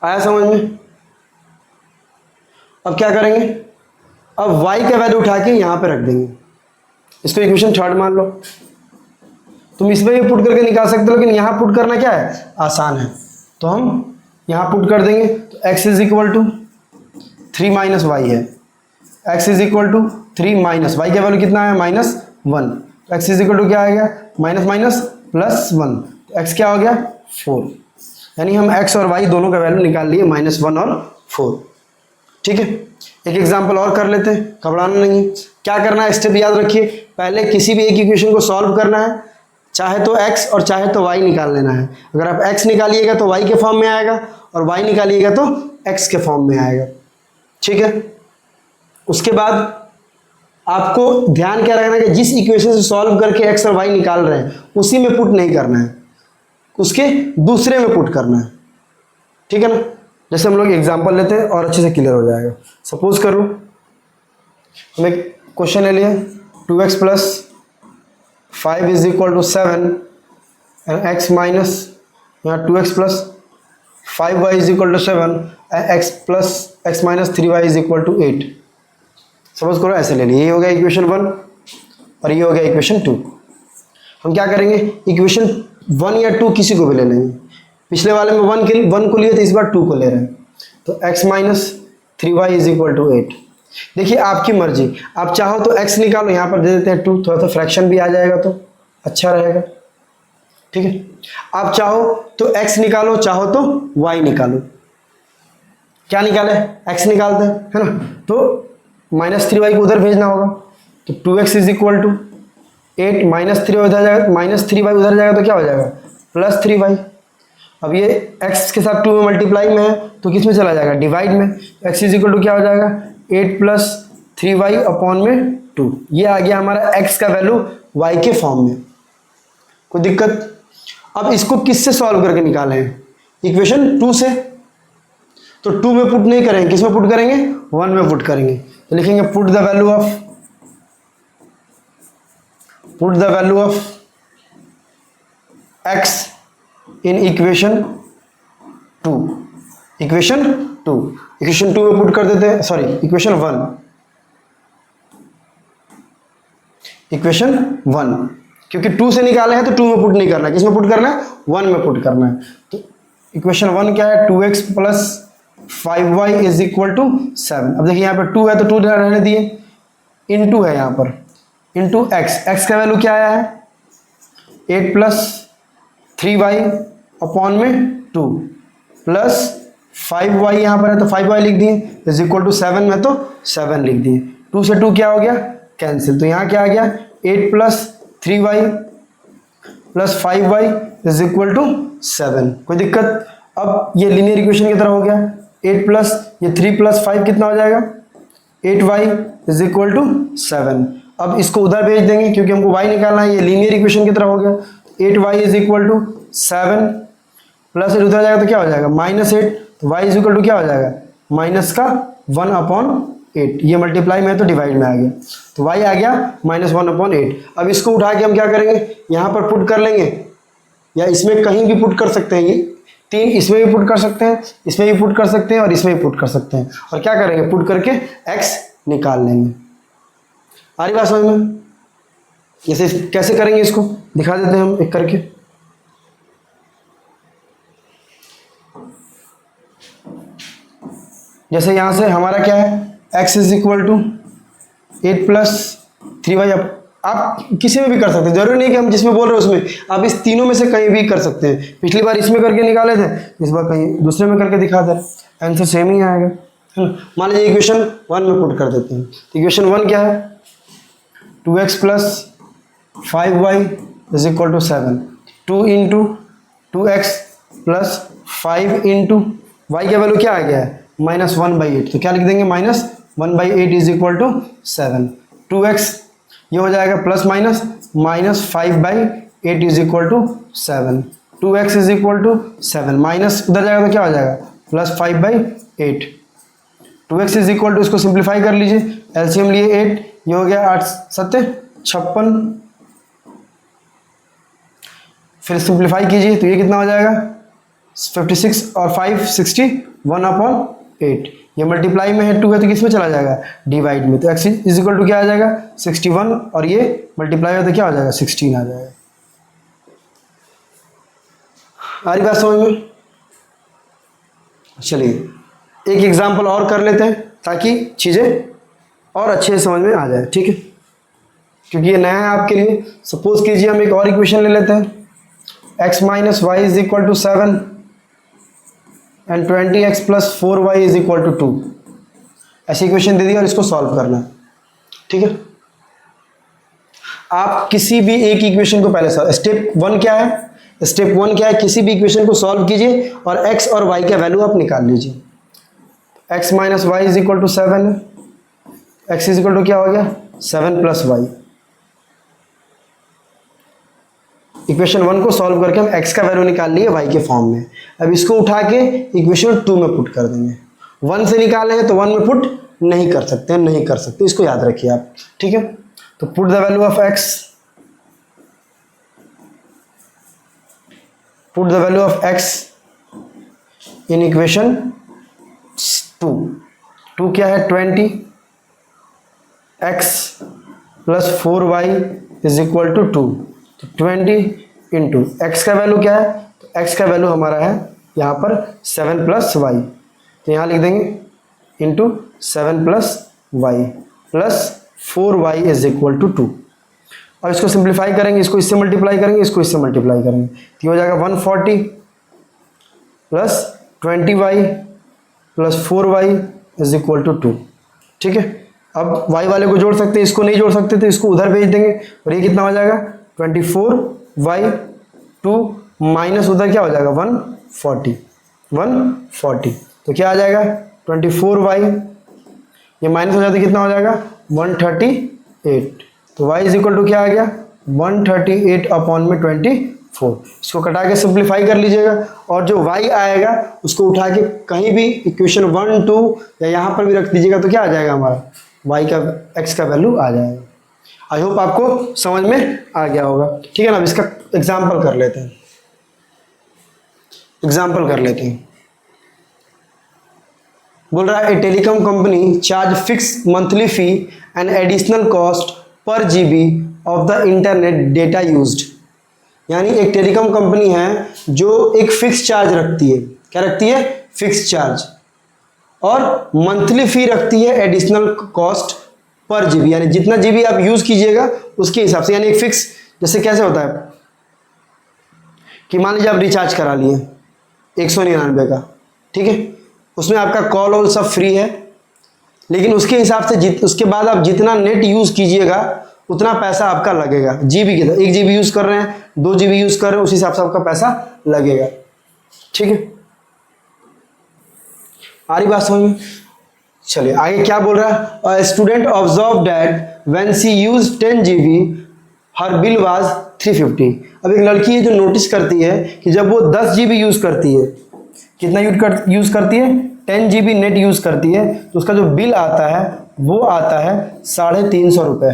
S1: आया समझ में? अब क्या करेंगे? अब y का वैल्यू उठा के यहाँ पे रख देंगे। इसको इक्वेशन 3 मान लो। तुम इसमें भी पुट करके निकाल सकते हो, लेकिन यहाँ पुट करना क्या है? आसान है। तो हम यहाँ पुट कर देंगे तो x is equal to 3 minus Y है। x is equal to 3 minus y का वैल्यू कितना है? माइनस 1। तो x इज इक्वल टू क्या आएगा? Minus minus plus 1। तो x क्या हो गया? 4। यानी हम x और y दोनों का वैल्यू निकाल लिए, -1 और 4। ठीक है, एक एग्जाम्पल और कर लेते हैं, घबराना नहीं है। क्या करना है? स्टेप याद रखिए, पहले किसी भी एक इक्वेशन को सॉल्व करना है, चाहे तो x और चाहे तो y निकाल लेना है। अगर आप x निकालिएगा तो y के फॉर्म में आएगा, और y निकालिएगा तो x के फॉर्म में आएगा। ठीक है, उसके बाद आपको ध्यान क्या रखना है कि जिस इक्वेशन से सॉल्व करके x और y निकाल रहे हैं उसी में पुट नहीं करना है, उसके दूसरे में पुट करना है। ठीक है ना? जैसे हम लोग एग्जांपल लेते हैं और अच्छे से क्लियर हो जाएगा। सपोज कर लो हम एक क्वेश्चन ले लिए, 2x plus 5 is equal to 7 and x minus, यहाँ 2x plus 5y is equal to 7 and x minus 3y is equal to 8। Suppose करो ऐसे ले लिए, ये हो गया इक्वेशन 1 और ये हो गया इक्वेशन 2। हम क्या करेंगे? इक्वेशन 1 या 2 किसी को भी ले लेंगे। पिछले वाले में 1 को लिए थे, इस बार 2 को ले रहे हैं। तो x minus 3y is equal to 8। देखिए आपकी मर्जी, आप चाहो तो x निकालो, यहाँ पर दे देते हैं 2, थोड़ा सा फ्रैक्शन भी आ जाएगा तो अच्छा रहेगा। ठीक है, आप चाहो तो x निकालो, चाहो तो y निकालो। क्या निकाले? x निकालते हैं, है ना? तो -3y को उधर भेजना होगा, तो 2x is equal to 8 -3y उधर जाएगा, -3y उधर जाएगा तो क्या हो जाएगा? +3y। अब ये x के साथ 2 में मल्टीप्लाई में है तो किस में चला जाएगा, डिवाइड में। x इज इक्वल टू क्या हो जाएगा, 8 प्लस 3y अपॉन में 2। ये आ गया हमारा x का वैल्यू y के फॉर्म में। कोई दिक्कत? अब इसको किससे सॉल्व करके निकाले हैं, इक्वेशन 2 से। तो 2 में पुट नहीं करेंगे, किस में पुट करेंगे, 1 में पुट करेंगे। तो लिखेंगे put the value of x in equation 2 में पुट कर देते हैं, सॉरी इक्वेशन 1, क्योंकि 2 से निकाले हैं तो 2 में पुट नहीं करना है, किस में पुट करना है, 1 में पुट करना है। तो इक्वेशन 1 क्या है, 2x plus 5y is equal to 7। अब देखिए यहाँ पर 2 है तो 2 रहने दिए, इनटू है यहाँ पर, इनटू x का वैल्यू क्या आया है, 8 प्लस 3y अपॉन में 2 प्लस 5y यहाँ पर है तो 5y लिख दिए, इज इक्वल टू 7 में तो 7 लिख दिए। 2 से 2 क्या हो गया, कैंसिल। तो यहाँ क्या आ गया, 8 plus 3y plus 5y is equal to 7। कोई दिक्कत? अब ये लीनियर इक्वेशन की तरह हो गया, 8 प्लस ये 3 प्लस 5 कितना हो जाएगा, 8y इज इक्वल टू 7। अब इसको उधर भेज देंगे क्योंकि हमको y निकालना है, ये लीनियर इक्वेशन की तरह हो गया। 8y is equal to 7 plus 8 उधर जाएगा तो क्या हो जाएगा, -8। तो y इज इक्वल टू क्या हो जाएगा, माइनस का 1/8। ये मल्टीप्लाई में है तो डिवाइड में आ गया, तो y आ गया -1/8। अब इसको उठा के हम क्या करेंगे, यहाँ पर पुट कर लेंगे, या इसमें कहीं भी पुट कर सकते हैं। ये 3 इसमें भी पुट कर सकते हैं, इसमें भी पुट कर सकते हैं और इसमें भी पुट कर सकते हैं। और क्या करेंगे, पुट करके x निकाल लेंगे। आ रही बात समझ में? जैसे कैसे करेंगे इसको दिखा देते हैं हम एक करके। जैसे यहाँ से हमारा क्या है, x is equal to 8 plus 3y। आप किसी में भी कर सकते हैं, जरूरी नहीं कि हम जिसमें बोल रहे हैं उसमें, आप इस तीनों में से कहीं भी कर सकते हैं। पिछली बार इसमें करके निकाले थे, इस बार कहीं दूसरे में करके दिखा दे, आंसर सेम ही आएगा, है ना। मान लीजिए इक्वेशन 1 में पुट कर देते हैं। इक्वेशन 1 क्या है, 2x plus 5y is equal to 7। 2 into 2x plus 5 into y का वैल्यू क्या आ गया है, -1/8। तो क्या लिख देंगे, -1/8 इज इक्वल टू 7। 2x ये हो जाएगा plus minus -5/8 is equal to 7। 2x is equal to 7, minus उधर जाएगा तो क्या हो जाएगा, +5/8। 2x इज इक्वल टू, इसको सिंप्लीफाई कर लीजिए, एलसीएम लिए 8, ये हो गया 8 7 56। फिर सिंप्लीफाई कीजिए तो ये कितना हो जाएगा, 56 और 5 61/8। ये मल्टीप्लाई में है, 2 है तो किस में चला जाएगा, डिवाइड में। तो x इज इक्वल टू क्या आ जाएगा, 61, और ये मल्टीप्लाई हो तो क्या हो जाएगा, 16 आ जाएगा। आ रही बात समझ में? चलिए एक एग्जाम्पल और कर लेते हैं ताकि चीज़ें और अच्छे से समझ में आ जाए, ठीक है, क्योंकि ये नया है आपके लिए। सपोज कीजिए हम एक और इक्वेशन ले लेते हैं, x minus y is equal to 7 and 20x plus 4y is equal to 2। ऐसी इक्वेशन दे दी और इसको सॉल्व करना है, ठीक है। आप किसी भी एक इक्वेशन को पहले स्टेप 1 क्या है, किसी भी इक्वेशन को सॉल्व कीजिए और x और y का वैल्यू आप निकाल लीजिए। x minus y is equal to 7 है, x इज इक्वल टू क्या हो गया, 7 प्लस वाई। इक्वेशन 1 को सॉल्व करके हम x का वैल्यू निकाल लिए y के फॉर्म में। अब इसको उठा के इक्वेशन 2 में पुट कर देंगे। 1 से निकाले हैं तो 1 में पुट नहीं कर सकते, इसको याद रखिए आप, ठीक है। तो put the value of x in equation 2 क्या है, 20x plus 4y is equal to 2। तो 20 इंटू एक्स का वैल्यू क्या है, तो x का वैल्यू हमारा है यहाँ पर 7 प्लस वाई। तो यहाँ लिख देंगे into 7 plus y plus 4y is equal to 2। और इसको सिंप्लीफाई करेंगे, इसको इससे मल्टीप्लाई करेंगे, इसको इससे मल्टीप्लाई करेंगे, तो हो जाएगा 140 plus 20y plus 4y is equal to 2, ठीक है। अब y वाले को जोड़ सकते हैं, इसको नहीं जोड़ सकते तो इसको उधर भेज देंगे, और ये कितना हो जाएगा 24y 2 माइनस उधर क्या हो जाएगा 140, 140, तो क्या आ जाएगा 24y, ये माइनस हो जाता है कितना हो जाएगा 138, तो y इज इक्वल टू क्या आ गया 138 अपॉन में 24। इसको कटा के सिंप्लीफाई कर लीजिएगा और जो y आएगा उसको उठा के कहीं भी इक्वेशन 1 2 या यहाँ पर भी रख दीजिएगा तो क्या आ जाएगा हमारा y का x का वैल्यू आ जाएगा। आई होप आपको समझ में आ गया होगा, ठीक है ना। अब इसका एग्जाम्पल कर लेते हैं, एग्जाम्पल कर लेते हैं। बोल रहा है a telecom company charge fix monthly fee and additional cost per GB of the internet data used. यानी एक टेलीकॉम कंपनी है जो एक फिक्स चार्ज रखती है, क्या रखती है फिक्स चार्ज, और मंथली फी रखती है एडिशनल कॉस्ट पर जीबी, यानी जितना जीबी आप यूज कीजिएगा उसके हिसाब से। यानी एक फिक्स, जैसे कैसे होता है कि मान लीजिए आप रिचार्ज करा लिए 199 का, ठीक है, उसमें आपका कॉल ऑल सब फ्री है, लेकिन उसके हिसाब से उसके बाद आप जितना नेट यूज कीजिएगा उतना पैसा आपका लगेगा जीबी के। 1 जीबी यूज कर रहे हैं, 2 जीबी यूज कर रहे हैं, उस हिसाब से आपका पैसा लगेगा, ठीक है। आ रही बात समझ में? चलिए आगे क्या बोल रहा है। Student observe that when she use 10 GB her bill was 350। अब एक लड़की है जो नोटिस करती है कि जब वो 10 जीबी यूज करती है, कितना यूज करती है 10 जीबी नेट यूज करती है, तो उसका जो बिल आता है वो आता है 350 रुपये।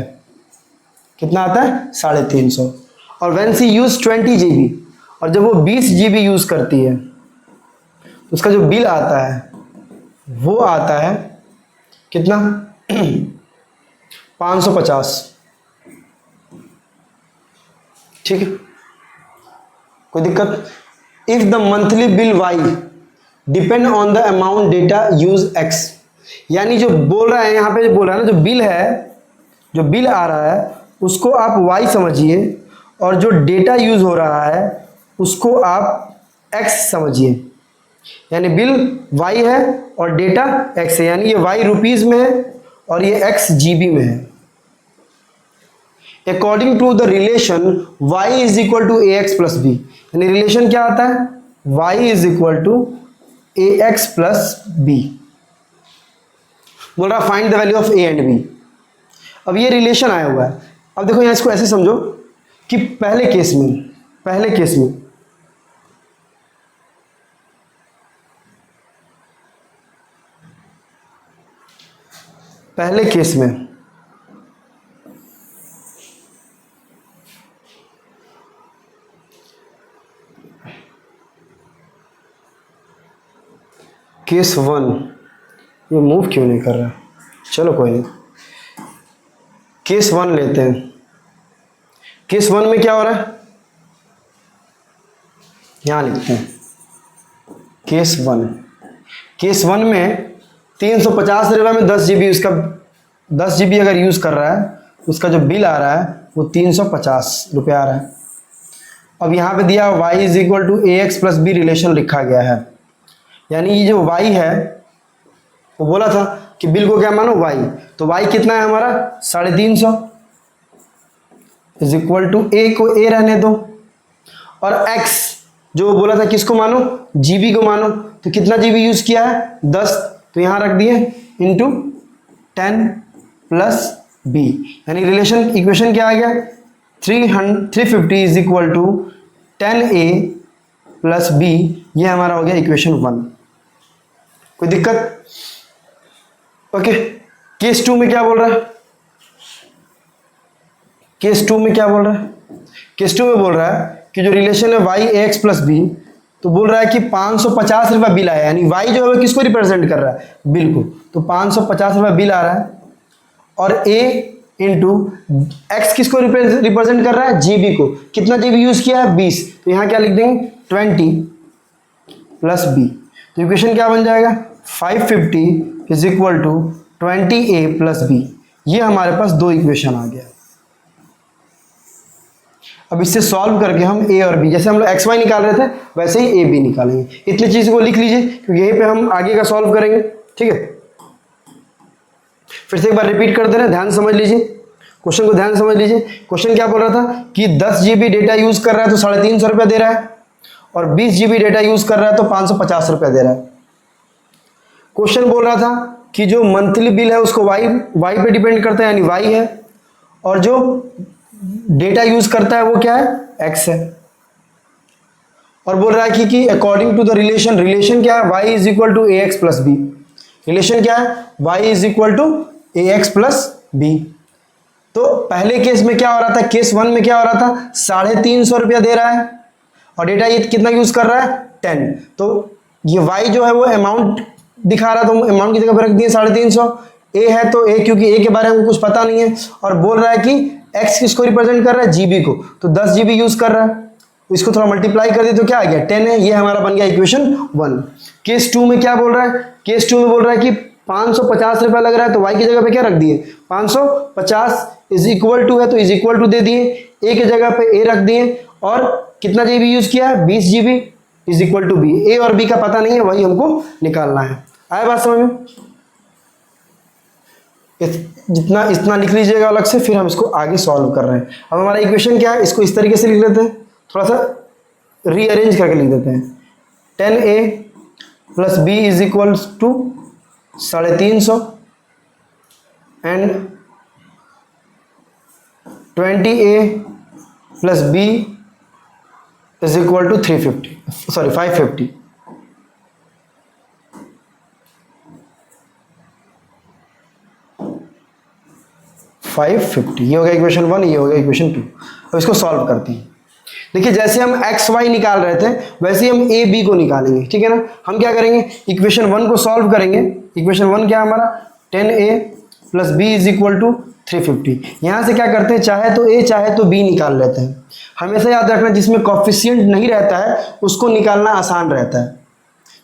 S1: कितना आता है 350। और व्हेन शी यूज 20 जीबी, और जब वो 20 जीबी यूज करती है तो उसका जो बिल आता है वो आता है कितना 550, ठीक है, कोई दिक्कत। If the monthly bill y depend on the amount data use x, यानी जो बोल रहा है यहाँ पे, जो बोल रहा है ना, जो बिल है, जो बिल आ रहा है उसको आप वाई समझिए, और जो डेटा यूज हो रहा है उसको आप एक्स समझिए। यानी बिल वाई है और डेटा एक्स है, यानी ये वाई रुपीज में है और ये एक्स जीबी में है। According to the relation y is equal to a x plus b, यानी रिलेशन क्या आता है y is equal to a x plus b. बोल रहा find the value of a and b। अब ये रिलेशन आया हुआ है। अब देखो यहाँ इसको ऐसे समझो कि पहले केस में केस 1, ये मूव क्यों नहीं कर रहा, चलो कोई नहीं, केस 1 लेते हैं। केस 1 में क्या हो रहा है, यहां लिखते हैं केस 1 में 350 रुपये में 10 जीबी, उसका 10 जीबी अगर यूज कर रहा है उसका जो बिल आ रहा है वो 350 रुपये आ रहा है। अब यहाँ पे दिया y is equal to a x plus b, relation लिखा गया है, यानी ये जो y है वो बोला था कि बिल को क्या मानो y, तो y कितना है हमारा 350 इज इक्वल टू a को a रहने दो, और x जो बोला था किसको मानो जीबी को मानो, तो कितना जीबी यूज किया है 10, तो यहां रख दिए इंटू 10 प्लस बी, यानी रिलेशन इक्वेशन क्या आ गया 350 is equal to 10a plus b, ये हमारा हो गया इक्वेशन 1। कोई दिक्कत? ओके। केस 2 में क्या बोल रहा है, केस 2 में बोल रहा है कि जो रिलेशन है y ax प्लस बी, तो बोल रहा है कि 550 रुपये बिल आया, यानी y जो है किसको रिप्रेजेंट कर रहा है बिल को, तो 550 रुपये बिल आ रहा है, और a इंटू एक्स किसको रिप्रेजेंट कर रहा है जीबी को, कितना जीबी यूज किया है 20, तो यहाँ क्या लिख देंगे 20 प्लस बी, तो इक्वेशन क्या बन जाएगा 550 is equal to 20a plus b. ये हमारे पास दो इक्वेशन आ गया। अब इससे सॉल्व करके हम a और b, जैसे हम लोग xy निकाल रहे थे वैसे ही a b निकालेंगे। इतनी चीज को लिख लीजिए क्योंकि यहीं पे हम आगे का सॉल्व करेंगे, ठीक है। फिर से एक बार रिपीट कर दे रहे हैं, ध्यान समझ लीजिए क्वेश्चन को, ध्यान समझ लीजिए। क्वेश्चन क्या बोल रहा था कि 10 GB डेटा यूज कर रहा है तो 350 रुपया दे रहा है, और 20 GB डेटा यूज़ कर रहा है तो 550 रुपया दे रहा है। क्वेश्चन बोल रहा था कि जो मंथली बिल है उसको वाई पे डिपेंड करता है, यानी वाई है, और जो डेटा यूज़ करता है वो क्या है, एक्स है। और बोल रहा है कि अकॉर्डिंग टू द रिलेशन क्या है, y is equal to a x plus b. Relation क्या है, y is equal to a x plus b. तो पहले केस में क्या हो रहा था, केस 1 में क्या हो रहा था, 350 रुपया दे रहा है और डेटा ये कितना यूज कर रहा है, 10। तो ये y जो है वो अमाउंट दिखा रहा है, तो अमाउंट की जगह पर रख दिए 350। a है तो a, क्योंकि a के बारे में कुछ पता नहीं है, और बोल रहा है कि x किसको रिप्रेजेंट कर रहा है, GB को, तो 10 GB यूज कर रहा है। इसको थोड़ा मल्टीप्लाई कर दिए तो क्या आ गया, 10 है। ये हमारा बन गया इक्वेशन 1। केस 2 में क्या बोल रहा है, केस 2 में बोल रहा है कि 550 रुपया लग रहा है, तो y की जगह पे क्या रख दिए, 550 इज इक्वल टू है तो इज इक्वल टू दे दिए, a की जगह पे a रख दिए, और कितना GB यूज किया है, 20 GB is equal to b। a और b का पता नहीं है, वही हमको निकालना है। आया बात समझ में? जितना इतना लिख लीजिएगा अलग से, फिर हम इसको आगे सॉल्व कर रहे हैं। अब हमारा इक्वेशन क्या है, इसको इस तरीके से लिख लेते हैं, थोड़ा सा रीअरेंज करके लिख देते हैं। 10a plus b is equal to 350 and 20a plus b is equal to 550। ये हो गया इक्वेशन 1, ये हो गया इक्वेशन 2। अब इसको सॉल्व करते हैं। देखिए जैसे हम एक्स वाई निकाल रहे थे वैसे ही हम ए बी को निकालेंगे, ठीक है ना। हम क्या करेंगे, इक्वेशन 1 को सॉल्व करेंगे। इक्वेशन 1 क्या है हमारा, 10a plus b is equal to 350। यहाँ से क्या करते हैं, चाहे तो a चाहे तो b निकाल लेते हैं। हमेशा याद रखना जिसमें कोफिशिएंट नहीं रहता है उसको निकालना आसान रहता है,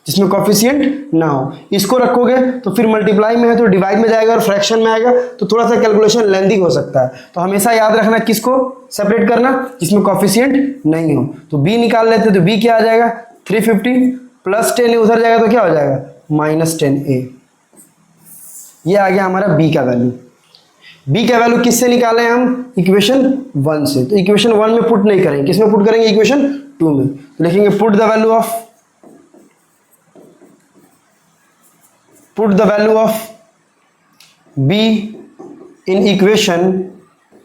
S1: जिसमें कोफिशिएंट ना हो। इसको रखोगे तो फिर मल्टीप्लाई में है तो डिवाइड में जाएगा, और फ्रैक्शन में आएगा तो थोड़ा सा कैलकुलेशन लेंदी हो सकता है। तो हमेशा याद रखना किसको सेपरेट करना, जिसमें कोफिशिएंट नहीं हो। तो b निकाल लेते तो b क्या आ जाएगा, 350 प्लस 10 उधर जाएगा तो क्या हो जाएगा, माइनस 10a। ये आ गया हमारा b का वैल्यू। b का वैल्यू किससे निकाले हम, इक्वेशन 1 से। तो इक्वेशन 1 में पुट नहीं करेंगे, किसमें पुट करेंगे, इक्वेशन 2 में। तो लिखेंगे put the value of b in equation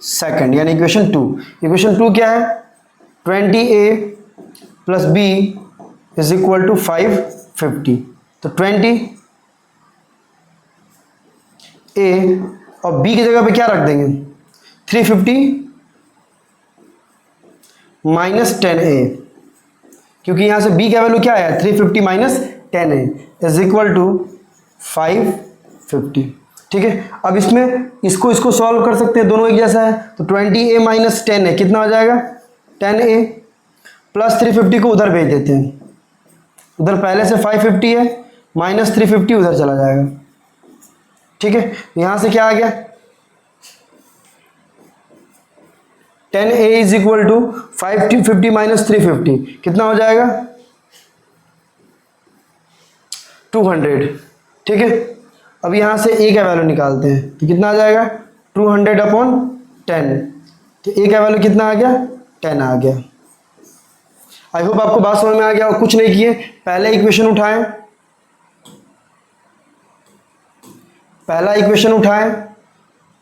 S1: second, यानी इक्वेशन 2। इक्वेशन 2 क्या है, 20a plus b is equal to 550। तो 20a और b की जगह पे क्या रख देंगे, 350 माइनस 10a, क्योंकि यहां से b का वैल्यू क्या है, 350 minus 10a is equal to 550। ठीक है, अब इसमें इसको सॉल्व कर सकते हैं, दोनों एक जैसा है। तो 20a माइनस 10a कितना हो जाएगा, 10a प्लस 350 को उधर भेज देते हैं, उधर पहले से 550 है, माइनस 350 उधर चला जाएगा। ठीक है, यहां से क्या आ गया, 10a is equal to 550 minus 350 कितना हो जाएगा, 200। ठीक है, अब यहां से a का वैल्यू निकालते हैं तो कितना आ जाएगा, 200 अपॉन 10। तो a का वैल्यू कितना आ गया, 10 आ गया। आई होप आपको बात समझ में आ गया। और कुछ नहीं किए, पहले इक्वेशन उठाएं, पहला इक्वेशन उठाएं,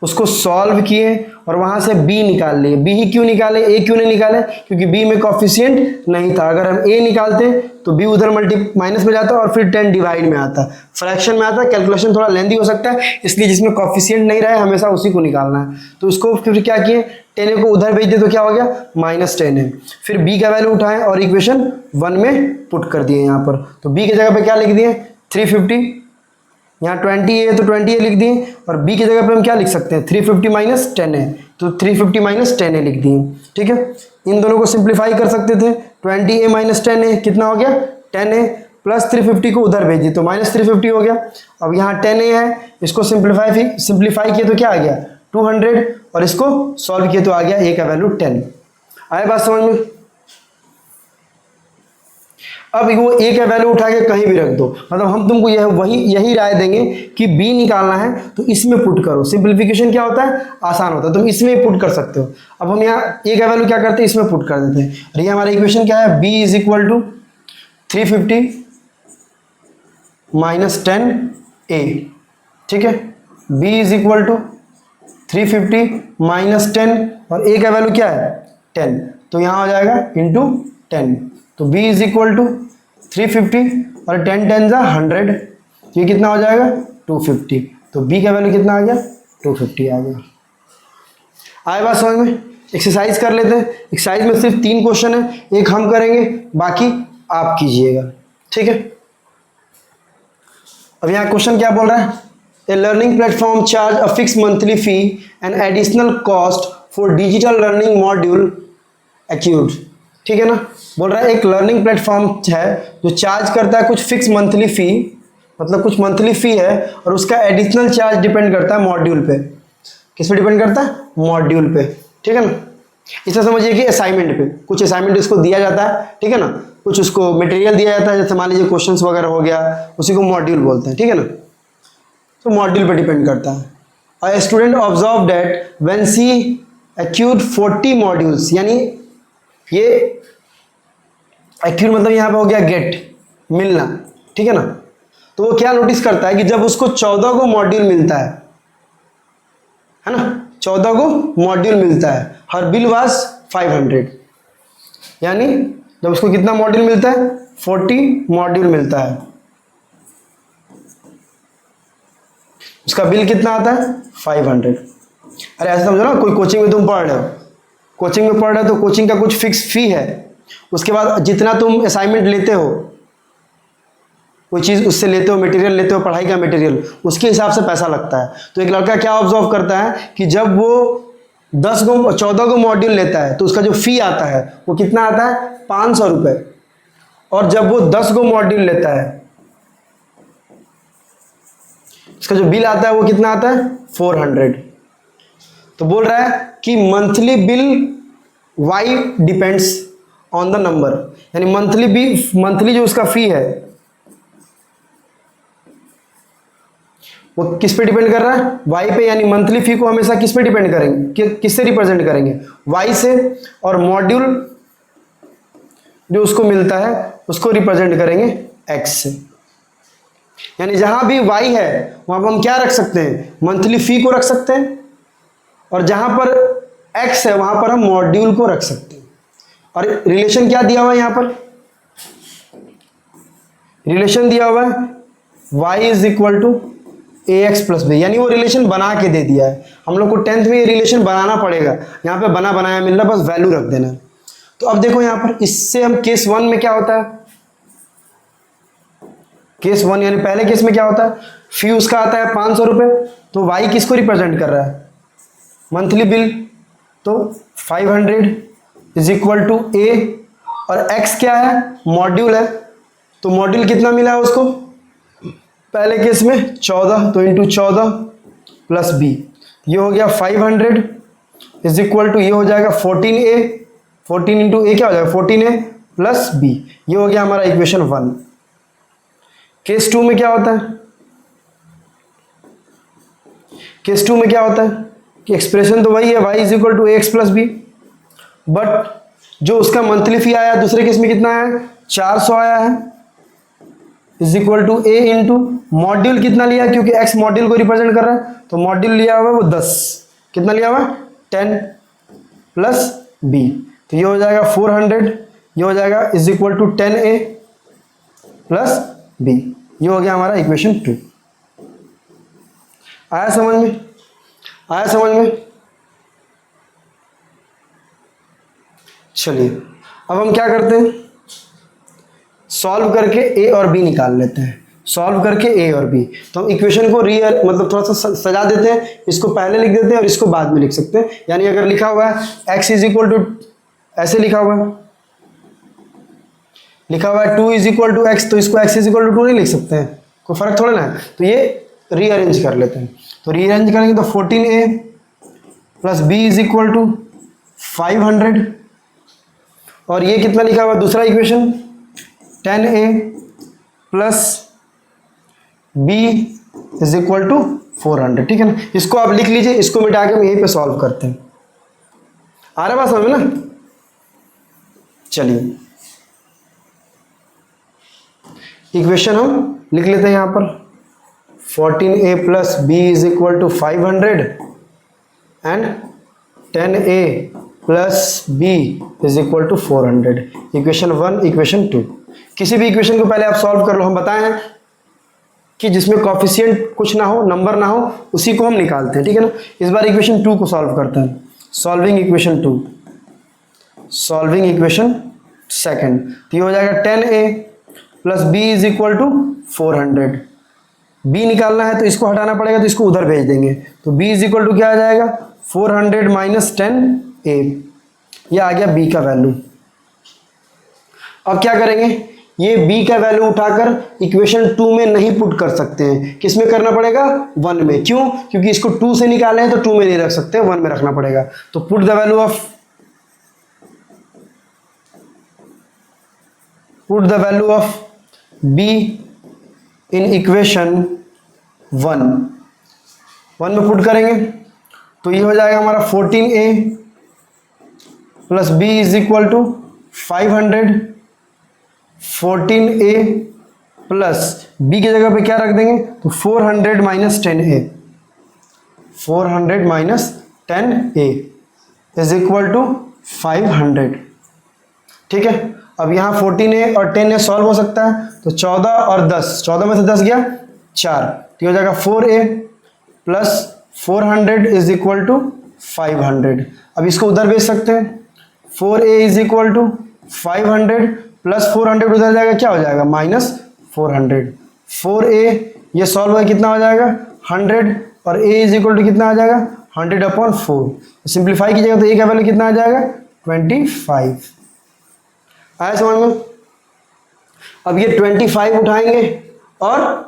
S1: उसको सॉल्व किए और वहां से b निकाल लिए। b ही क्यों निकाले, a क्यों नहीं निकाले, क्योंकि b में कोफिशिएंट नहीं था। अगर हम a निकालते तो b उधर माइनस में जाता और फिर 10 डिवाइड में आता, फ्रैक्शन में आता। कैलकुलेशन थोड़ा लेंदी हो सकता है, इसलिए जिसमें कोफिशिएंट नहीं रहे हमेशा उसी को निकालना है। तो उसको फिर क्या किए, 10a को उधर भेज दे तो क्या हो गया, माइनस 10a। फिर b का वैल्यू उठाएं और इक्वेशन 1 में पुट कर दिए यहाँ पर। तो b की जगह पे क्या लिख दिए, 350, यहाँ 20a है तो 20a लिख दिए, और b की जगह पे हम क्या लिख सकते हैं, 350 माइनस 10a, तो 350 माइनस 10a लिख दिए। ठीक है, इन दोनों को सिंप्लीफाई कर सकते थे। 20a माइनस 10a कितना हो गया, 10a प्लस 350 को उधर भेज दिए तो माइनस 350 हो गया। अब यहाँ 10a है, इसको सिंप्लीफाई किए तो क्या आ गया, 200, और इसको सॉल्व किए तो आ गया a का वैल्यू 10। आए बात समझ में। अब वो ए का वैल्यू उठा के कहीं भी रख दो, मतलब हम तुमको यही राय देंगे कि बी निकालना है तो इसमें पुट करो। सिंपलीफिकेशन क्या होता है, आसान होता है, तुम इसमें पुट कर सकते हो। अब हम यहाँ ए का वैल्यू क्या करते हैं, इसमें पुट कर देते हैं। और ये हमारा इक्वेशन क्या है, b is equal to 350 minus 10 a, ठीक है। B is equal to 350 minus 10 और ए का वैल्यू क्या है 10, तो यहाँ हो जाएगा इंटू 10। तो b इज इक्वल टू 350 और 10 10 जा 100, ये कितना हो जाएगा 250। तो b का वैल्यू कितना आ गया 250 आ गया। आए बात समझ में। एक्सरसाइज कर लेते हैं। एक्सरसाइज में सिर्फ 3 क्वेश्चन है, एक हम करेंगे बाकी आप कीजिएगा, ठीक है। अब यहाँ क्वेश्चन क्या बोल रहा है, a learning platform charge a fix monthly fee and additional cost for digital learning module accrued, ठीक है ना। बोल रहा है एक लर्निंग प्लेटफॉर्म है जो चार्ज करता है कुछ फिक्स मंथली फी, मतलब कुछ मंथली फी है और उसका एडिशनल चार्ज डिपेंड करता है मॉड्यूल पे। किस पे डिपेंड करता है, मॉड्यूल पे, ठीक है ना। इसे समझिए कि असाइनमेंट पे, कुछ असाइनमेंट उसको दिया जाता है, ठीक है ना, कुछ उसको मटेरियल दिया जाता है, जैसे मान लीजिए क्वेश्चंस वगैरह हो गया, उसी को मॉड्यूल बोलते हैं, ठीक है ना। तो मॉड्यूल पे डिपेंड करता है। A student observe that when she accrued 40 modules, यानी ये एक्यूड मतलब यहाँ पे हो गया गेट, मिलना, ठीक है ना। तो वो क्या नोटिस करता है कि जब उसको 14 को मॉड्यूल मिलता है ना, 14 को मॉड्यूल मिलता है, हर बिल वाज 500, यानी जब उसको कितना मॉड्यूल मिलता है 40 मॉड्यूल मिलता है, उसका बिल कितना आता है 500। अरे ऐसा समझो ना, कोई कोचिंग में तुम पढ़ रहे हो, कोचिंग में पढ़ रहे हो तो कोचिंग का कुछ फिक्स फी है, उसके बाद जितना तुम असाइनमेंट लेते हो, कोई चीज़ उससे लेते हो, मटेरियल लेते हो, पढ़ाई का मटेरियल, उसके हिसाब से पैसा लगता है। तो एक लड़का क्या ऑब्जर्व करता है कि जब वो 14 को मॉड्यूल लेता है तो उसका जो फी आता है वो कितना आता है 500 रुपये, और जब वो 10 को मॉड्यूल लेता है उसका जो बिल आता है वो कितना आता है 400। तो बोल रहा है कि monthly bill y depends on the number, यानी मंथली जो उसका फी है वो किस पे डिपेंड कर रहा है, वाई पे, यानी मंथली फी को हमेशा किस पे डिपेंड करेंगे, किससे रिप्रेजेंट करेंगे, वाई से, और मॉड्यूल जो उसको मिलता है उसको रिप्रेजेंट करेंगे एक्स से। यानी जहां भी वाई है वहां पर हम क्या रख सकते हैं, मंथली फी को रख सकते हैं, और जहां पर एक्स है वहां पर हम मॉड्यूल को रख सकते हैं। और रिलेशन क्या दिया हुआ है, यहां पर रिलेशन दिया हुआ है y is equal to a x plus b, यानी वो रिलेशन बना के दे दिया है। हम लोग को 10th में ये रिलेशन बनाना पड़ेगा, यहाँ पे बना बनाया मिल रहा, बस वैल्यू रख देना। तो अब देखो यहाँ पर इससे हम केस 1 में क्या होता है, केस 1 यानी पहले केस में क्या होता है, फी उसका आता है 500 रुपये, तो y किसको रिप्रेजेंट कर रहा है, मंथली बिल, तो 500 इज इक्वल टू ए, और x क्या है, मॉड्यूल है, तो मॉड्यूल कितना मिला है उसको, पहले केस में 14, तो इंटू 14 प्लस बी, ये हो गया 500 इज इक्वल टू, ये हो जाएगा 14a, 14 इंटू ए क्या हो जाएगा 14a प्लस बी, ये हो गया हमारा इक्वेशन 1। केस 2 में क्या होता है, केस 2 में क्या होता है कि एक्सप्रेशन तो वही है, y is equal to a x plus b, but जो उसका मंथली फी आया दूसरे केस में कितना आया 400 आया है, is equal to a into module कितना लिया, क्योंकि x मॉड्यूल को रिप्रेजेंट कर रहा है, तो मॉड्यूल लिया हुआ है वो 10, कितना लिया हुआ 10 प्लस b, तो ये हो जाएगा 400, ये हो जाएगा is equal to 10a plus b, ये हो गया हमारा इक्वेशन 2। आया समझ में, आया समझ में। चलिए अब हम क्या करते हैं, सॉल्व करके ए और बी निकाल लेते हैं, सॉल्व करके ए और बी। तो हम इक्वेशन को मतलब थोड़ा सा सजा देते हैं, इसको पहले लिख देते हैं और इसको बाद में लिख सकते हैं। यानी अगर लिखा हुआ है x इज इक्वल टू, ऐसे लिखा हुआ है, लिखा हुआ है 2 इज इक्वल टू एक्स, तो इसको x इज इक्वल टू 2 नहीं लिख सकते हैं, कोई फर्क थोड़ा ना है, तो ये रीअरेंज कर लेते हैं। तो रीअरेंज करेंगे तो 14a plus b is equal to 500, और ये कितना लिखा हुआ दूसरा equation 10a plus b is equal to 400, ठीक है ना। इसको आप लिख लीजिए, इसको मिटा के हम यहीं पे सॉल्व करते हैं। आ रहा बात समझ में ना। चलिए इक्वेशन हम लिख लेते हैं यहाँ पर, 14a plus b is equal to 500 and 10a plus b is equal to 400। Equation 1, equation 2। किसी भी इक्वेशन को पहले आप सॉल्व कर लो। हम बताए हैं कि जिसमें कॉफिशिएंट कुछ ना हो, नंबर ना हो, उसी को हम निकालते हैं, ठीक है ना। इस बार इक्वेशन 2 को सॉल्व करते हैं। Solving equation 2, solving equation second. तो ये हो जाएगा 10a plus b is equal to 400। b निकालना है तो इसको हटाना पड़ेगा, तो इसको उधर भेज देंगे। तो b इज इक्वल टू क्या आ जाएगा, 400 माइनस 10a। ये आ गया b का वैल्यू। अब क्या करेंगे, ये b का वैल्यू उठाकर इक्वेशन 2 में नहीं पुट कर सकते हैं। किस में करना पड़ेगा, 1 में। क्यों, क्योंकि इसको 2 से निकाले हैं तो 2 में नहीं रख सकते, 1 में रखना पड़ेगा। तो put the value of b in equation 1 में पुट करेंगे तो ये हो जाएगा हमारा 14a plus b is equal to 500। 14a plus b की जगह पे क्या रख देंगे, तो 400 minus 10a, 400 minus 10a is equal to 500, ठीक है। अब यहाँ 14a और 10a सॉल्व हो सकता है, तो 14 और 10, 14 में से 10 गया 4, तो हो जाएगा 4a plus 400 is equal to 500। अब इसको उधर भेज सकते हैं, 4a is equal to 500 plus 400 उधर जाएगा, क्या हो जाएगा, माइनस 400। 4a ये सॉल्व है, कितना हो जाएगा 100, और a इज इक्वल टू कितना आ जाएगा 100/4। सिंप्लीफाई कीजिएगा तो a का वैल्यू कितना आ जाएगा 25। आया समझ में। अब ये 25 उठाएंगे और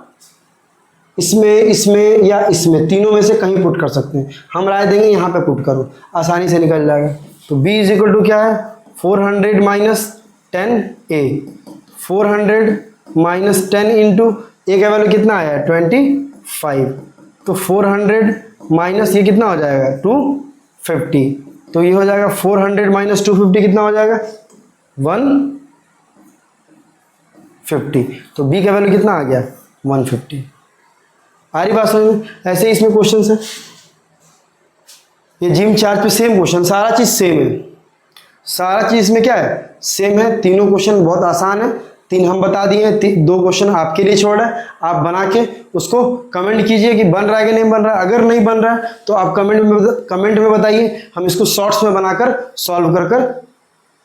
S1: इसमें या इसमें, तीनों में से कहीं पुट कर सकते हैं। हम राय देंगे यहाँ पे पुट करो, आसानी से निकल जाएगा। तो b इज इक्वल टू क्या है, 400 minus 10a, 400 minus 10 into a का वैल्यू कितना आया है 25, तो 400 माइनस ये कितना हो जाएगा 250, तो ये हो जाएगा 400 माइनस 250 कितना हो जाएगा 150। तो b का वैल्यू कितना आ गया 150। आ रही बात समझ में। ऐसे ही इसमें क्वेश्चन है, ये जिम चार्ज पे सेम क्वेश्चन, सारा चीज सेम है, सारा चीज इसमें क्या है सेम है। तीनों क्वेश्चन बहुत आसान है, 3 हम बता दिए हैं, 2 क्वेश्चन आपके लिए छोड़ा है। आप बना के उसको कमेंट कीजिए कि बन रहा है कि नहीं बन रहा है। अगर नहीं बन रहा है तो आप कमेंट में बताइए, हम इसको शॉर्ट्स में बनाकर सॉल्व कर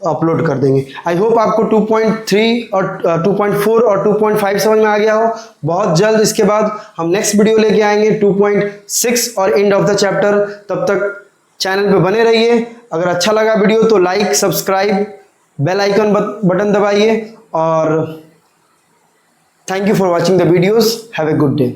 S1: अपलोड कर देंगे। आई होप आपको 2.3 और 2.4 और 2.5 समझ में आ गया हो। बहुत जल्द इसके बाद हम नेक्स्ट वीडियो लेके आएंगे 2.6 और एंड ऑफ द चैप्टर। तब तक चैनल पे बने रहिए। अगर अच्छा लगा वीडियो तो like, subscribe, bell icon button दबाइए और thank you for watching the videos. Have a good day.